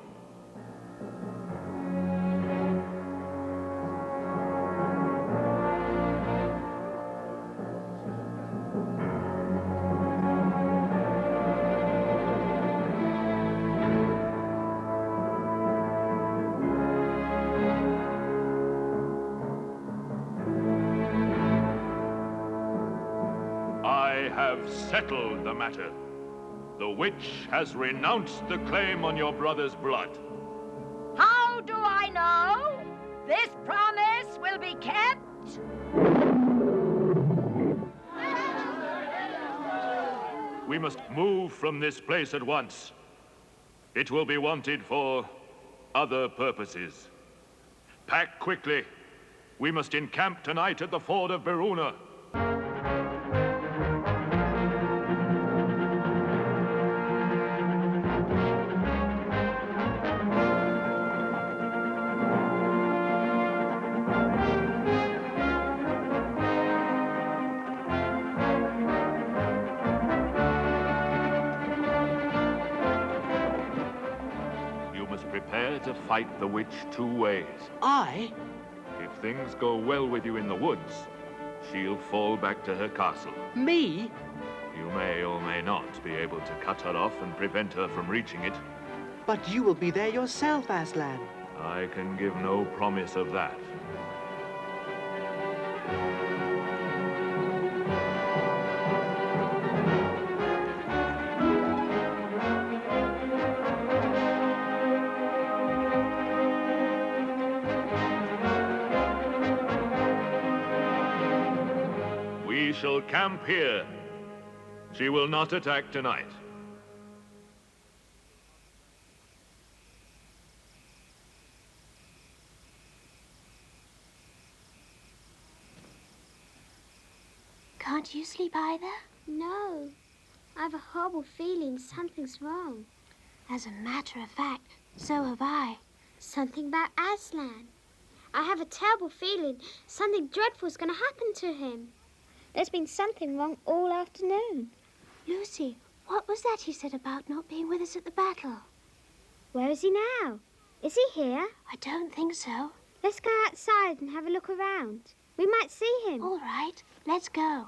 I have settled the matter. The witch has renounced the claim on your brother's blood. How do I know this promise will be kept? We must move from this place at once. It will be wanted for other purposes. Pack quickly. We must encamp tonight at the ford of Verona. Prepare to fight the witch 2 ways. I? If things go well with you in the woods, she'll fall back to her castle. Me? You may or may not be able to cut her off and prevent her from reaching it. But you will be there yourself, Aslan. I can give no promise of that. We shall camp here. She will not attack tonight. Can't you sleep either? No. I have a horrible feeling something's wrong. As a matter of fact, so have I. Something about Aslan. I have a terrible feeling something dreadful's going to happen to him. There's been something wrong all afternoon. Lucy, what was that he said about not being with us at the battle? Where is he now? Is he here? I don't think so. Let's go outside and have a look around. We might see him. All right, let's go.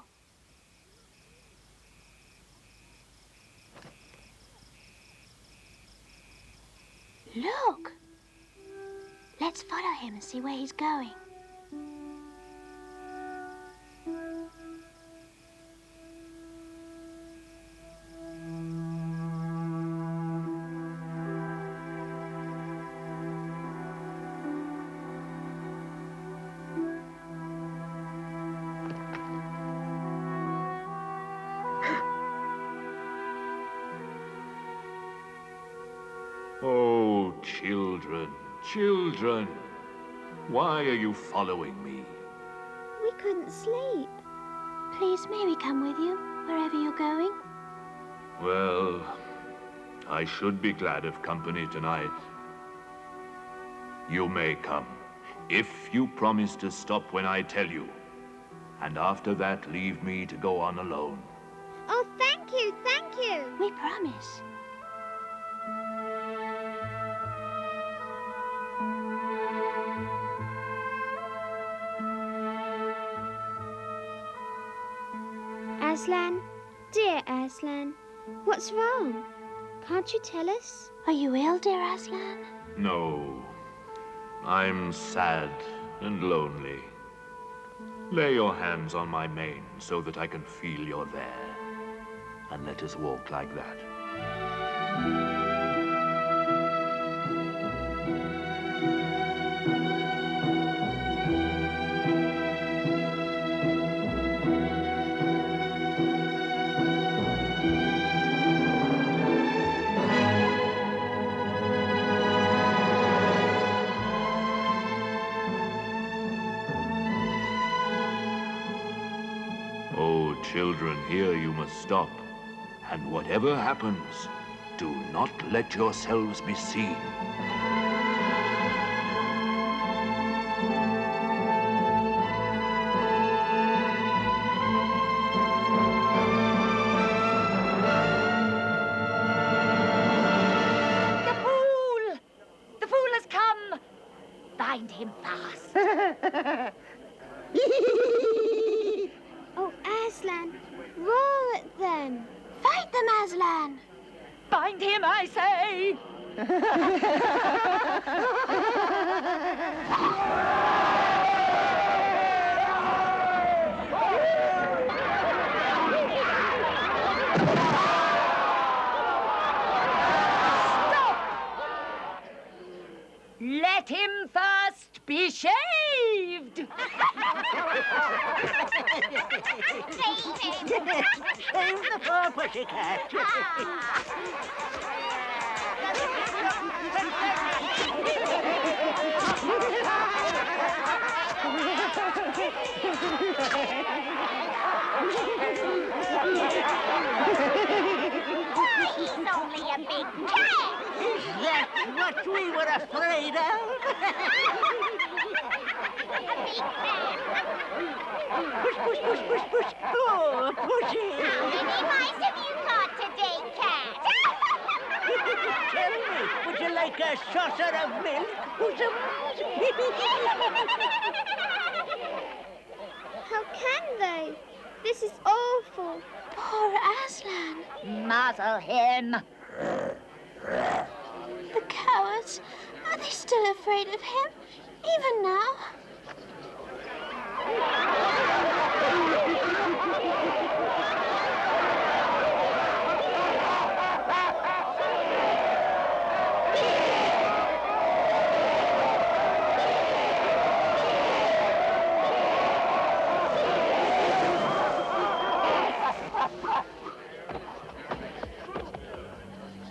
Look! Let's follow him and see where he's going. Oh, children, children, why are you following me? We couldn't sleep. Please, may we come with you, wherever you're going? Well, I should be glad of company tonight. You may come, if you promise to stop when I tell you. And after that, leave me to go on alone. Oh, thank you, thank you. We promise. Aslan, dear Aslan, what's wrong? Can't you tell us? Are you ill, dear Aslan? No. I'm sad and lonely. Lay your hands on my mane so that I can feel you're there. And let us walk like that. Oh, children, here you must stop. And whatever happens, do not let yourselves be seen. The fool! The fool has come! Bind him fast. Oh, Aslan, roar at them. Fight them, Aslan! Bind him, I say! Stop! Let him first be shaved! Save the poor pussycat. He's only a big cat. That's what we were afraid of. Push, push, push, push, push. Oh, pushy. How many mice have you caught today, cat? Tell me, would you like a saucer of milk? How can they? This is awful. Poor Aslan. Muzzle him! The cowards. Are they still afraid of him? Even now?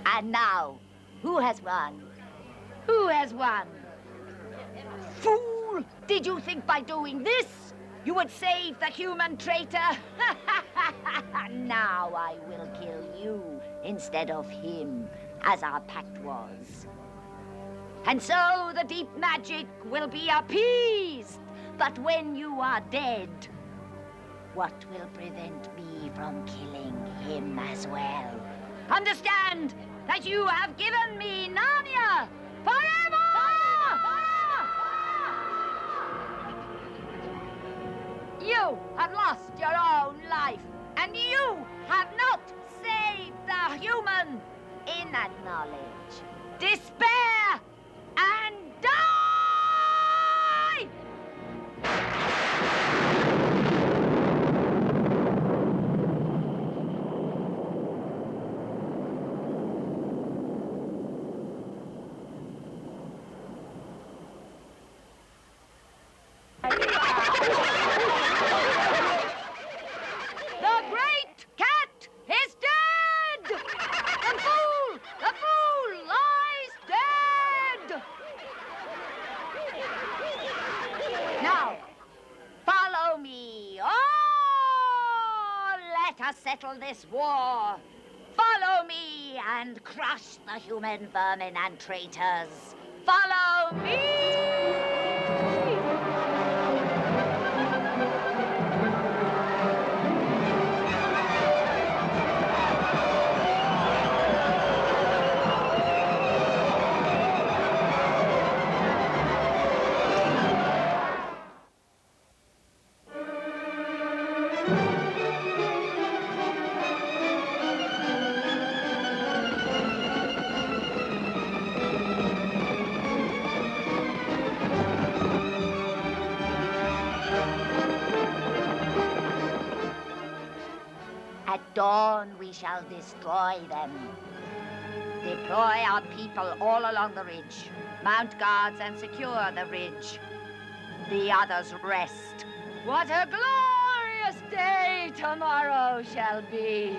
And now, who has won? Who has won? Fool! Did you think by doing this you would save the human traitor? Now I will kill you instead of him, as our pact was. And so the deep magic will be appeased. But when you are dead, what will prevent me from killing him as well? Understand that you have given me Narnia forever! You have lost your own life, and you have not saved the human. In that knowledge, despair and die! The great cat is dead! The fool lies dead! Now, follow me. Oh, let us settle this war. Follow me and crush the human vermin and traitors. Follow me! At dawn we shall destroy them. Deploy our people all along the ridge. Mount guards and secure the ridge. The others rest. What a glorious day tomorrow shall be.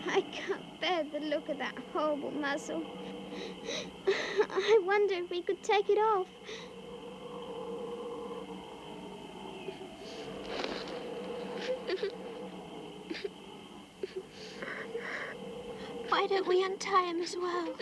I can't bear the look of that horrible muzzle. I wonder if we could take it off. Why don't we untie him as well?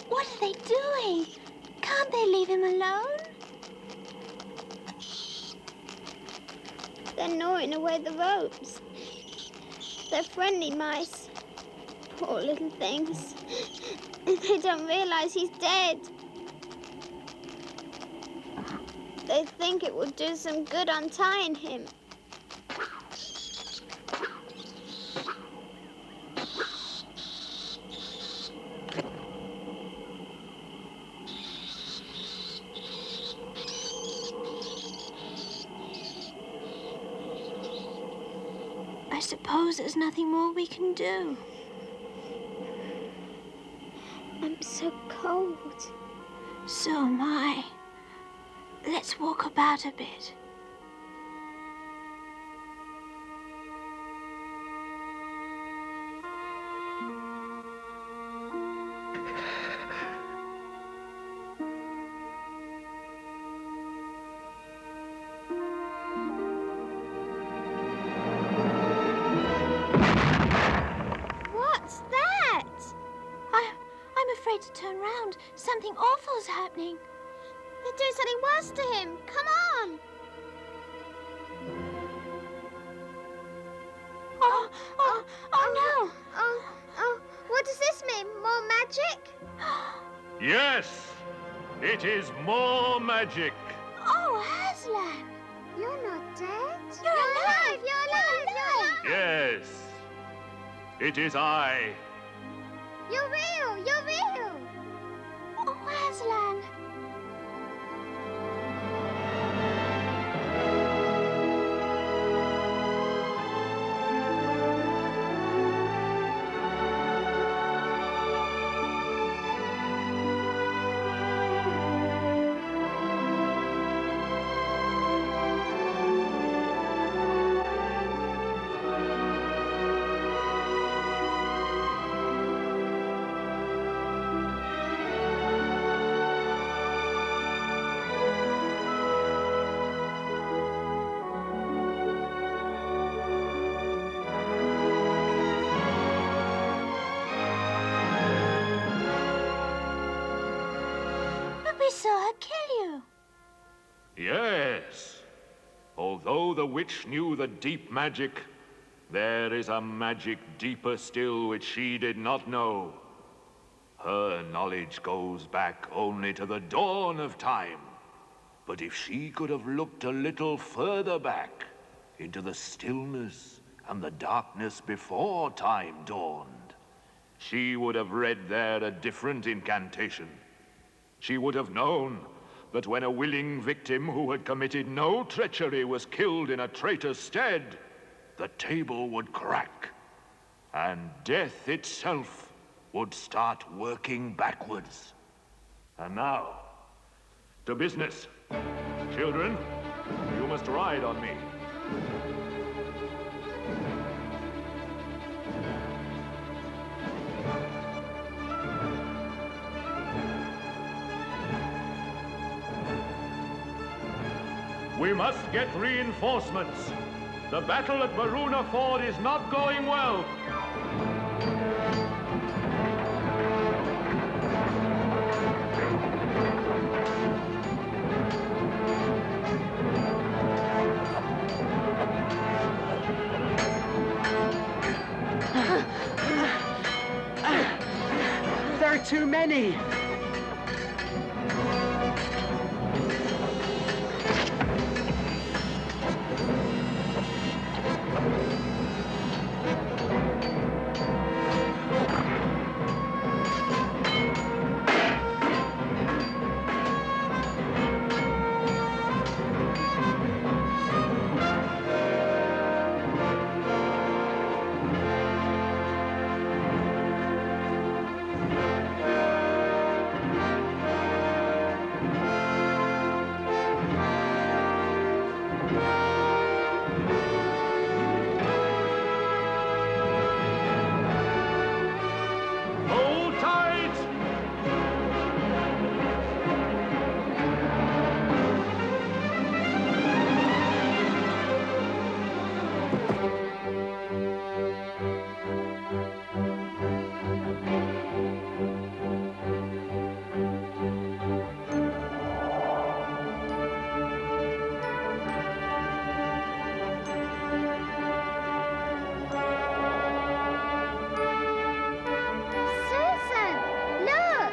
What are they doing? Can't they leave him alone? They're gnawing away the ropes. They're friendly mice. Poor little things. They don't realize he's dead. They think it will do some good untying him. I suppose there's nothing more we can do. I'm so cold. So am I. Let's walk about a bit. What's that? I'm afraid to turn round. Something awful's happening. They're doing something worse to him. Come on. Oh no! Oh, what does this mean? More magic? Yes, it is more magic. Oh, Aslan! You're not dead. You're alive! You're alive! You're alive! Yes, it is I. You're real! You're real! Oh, Aslan! We saw her kill you. Yes. Although the witch knew the deep magic, there is a magic deeper still which she did not know. Her knowledge goes back only to the dawn of time. But if she could have looked a little further back into the stillness and the darkness before time dawned, she would have read there a different incantation. She would have known that when a willing victim who had committed no treachery was killed in a traitor's stead, the table would crack, and death itself would start working backwards. And now, to business. Children, you must ride on me. We must get reinforcements. The battle at Varuna Ford is not going well. There are too many. Hold tight! Susan, look!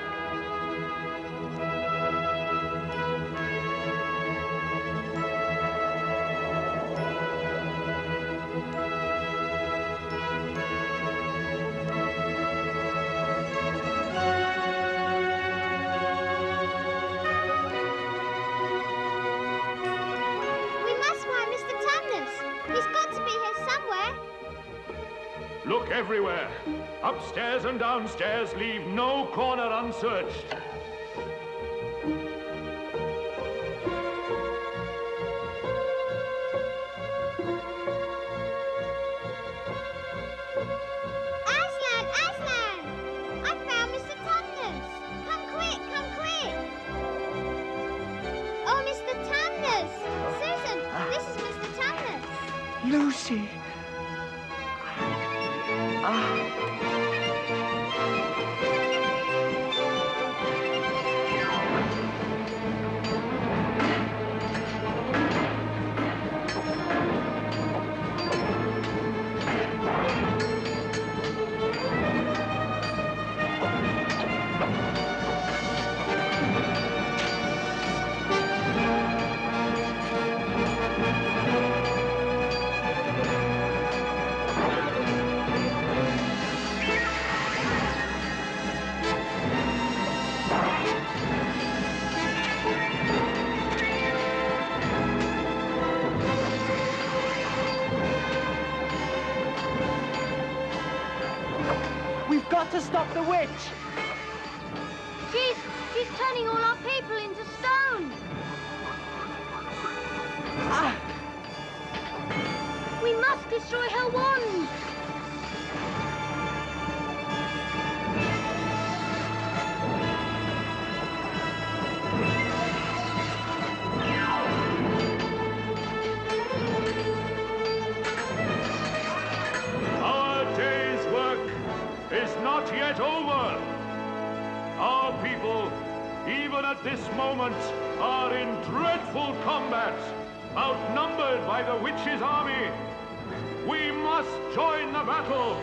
We must find Mr. Tumnus. He's got to be here somewhere. Look everywhere. Upstairs and downstairs, leave no corner unsearched. Aslan! Aslan! I found Mr. Tumnus! Come quick, come quick! Oh, Mr. Tumnus! Susan, this is Mr. Tumnus. Lucy. We've got to stop the witch. She's turning all our people into stone. We must destroy her wand. Our day's work is not yet over. Our people, even at this moment, are in dreadful combat, outnumbered by the witch's army. We must join the battle.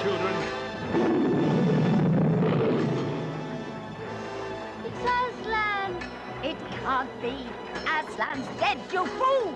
children. It's Aslan! It can't be. Aslan's dead, you fool!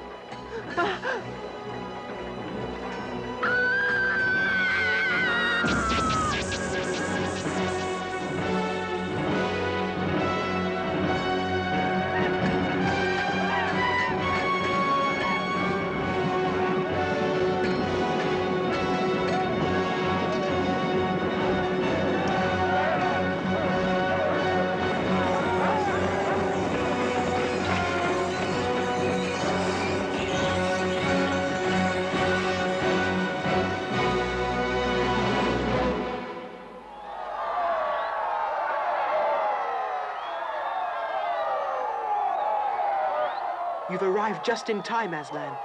You've arrived just in time, Aslan.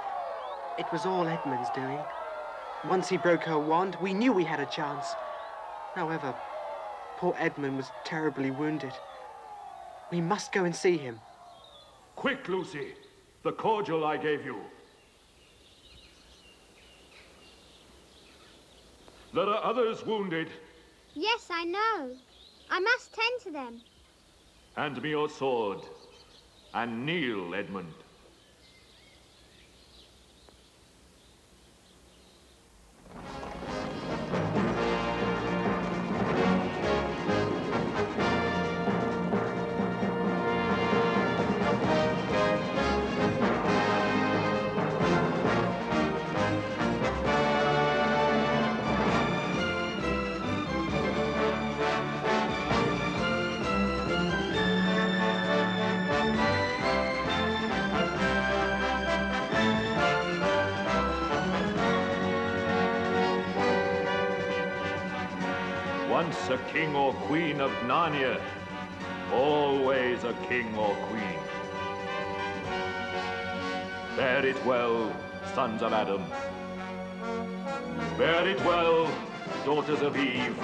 It was all Edmund's doing. Once he broke her wand, we knew we had a chance. However, poor Edmund was terribly wounded. We must go and see him. Quick, Lucy. The cordial I gave you. There are others wounded. Yes, I know. I must tend to them. Hand me your sword. And kneel, Edmund. Once a king or queen of Narnia, always a king or queen. Bear it well, sons of Adam. Bear it well, daughters of Eve.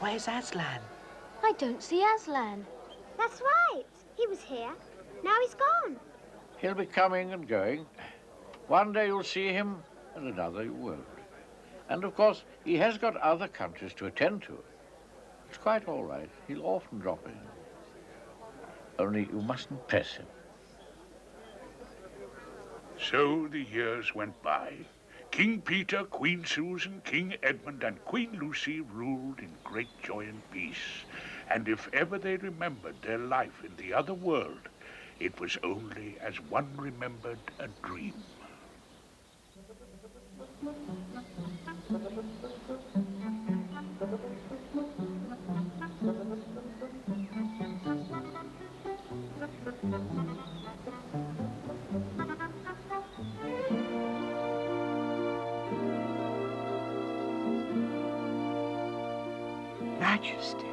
Where's Aslan? I don't see Aslan. That's right. He was here. Now he's gone. He'll be coming and going. One day you'll see him, and another you won't. And, of course, he has got other countries to attend to. It's quite all right. He'll often drop in. Only you mustn't press him. So the years went by. King Peter, Queen Susan, King Edmund, and Queen Lucy ruled in great joy and peace. And if ever they remembered their life in the other world, it was only as one remembered a dream. Majesties,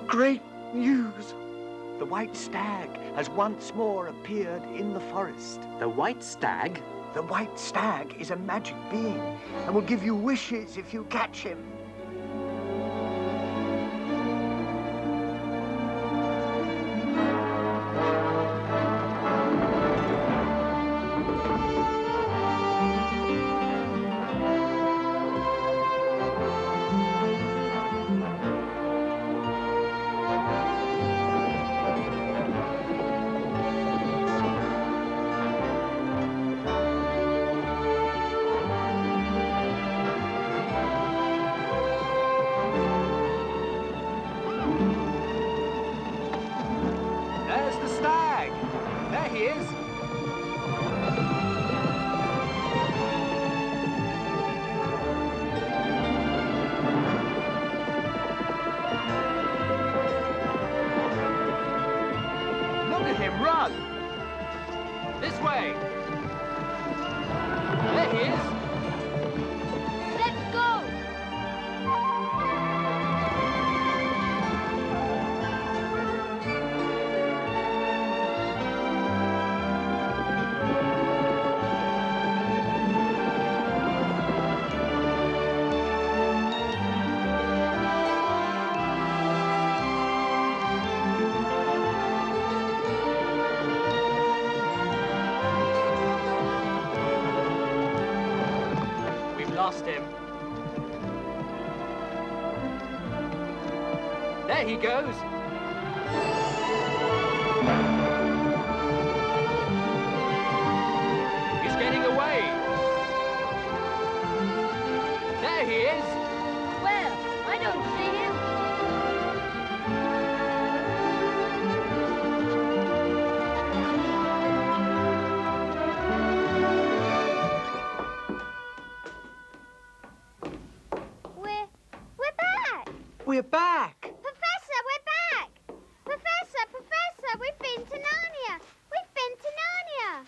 great news! The white stag has once more appeared in the forest. The white stag? The white stag is a magic being and will give you wishes if you catch him. There he is. Let's go! We've lost him. There he goes. He's getting away. There he is. Where? I don't see him. We're back! We're back! Professor, we're back! Professor, we've been to Narnia! We've been to Narnia!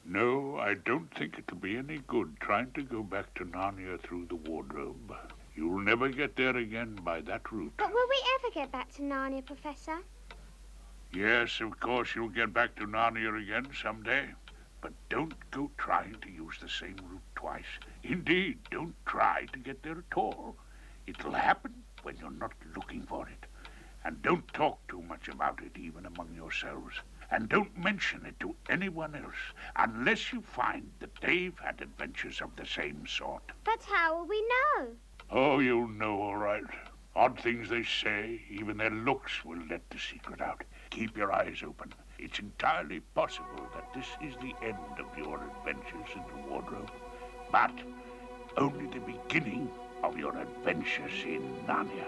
No, I don't think it'll be any good trying to go back to Narnia through the wardrobe. You'll never get there again by that route. But will we ever get back to Narnia, Professor? Yes, of course you'll get back to Narnia again someday. But don't go trying to use the same route twice. Indeed, don't try to get there at all. It'll happen when you're not looking for it. And don't talk too much about it, even among yourselves. And don't mention it to anyone else, unless you find that they've had adventures of the same sort. But how will we know? Oh, you'll know all right. Odd things they say, even their looks will let the secret out. Keep your eyes open. It's entirely possible that this is the end of your adventures in the wardrobe, but only the beginning of your adventures in Narnia.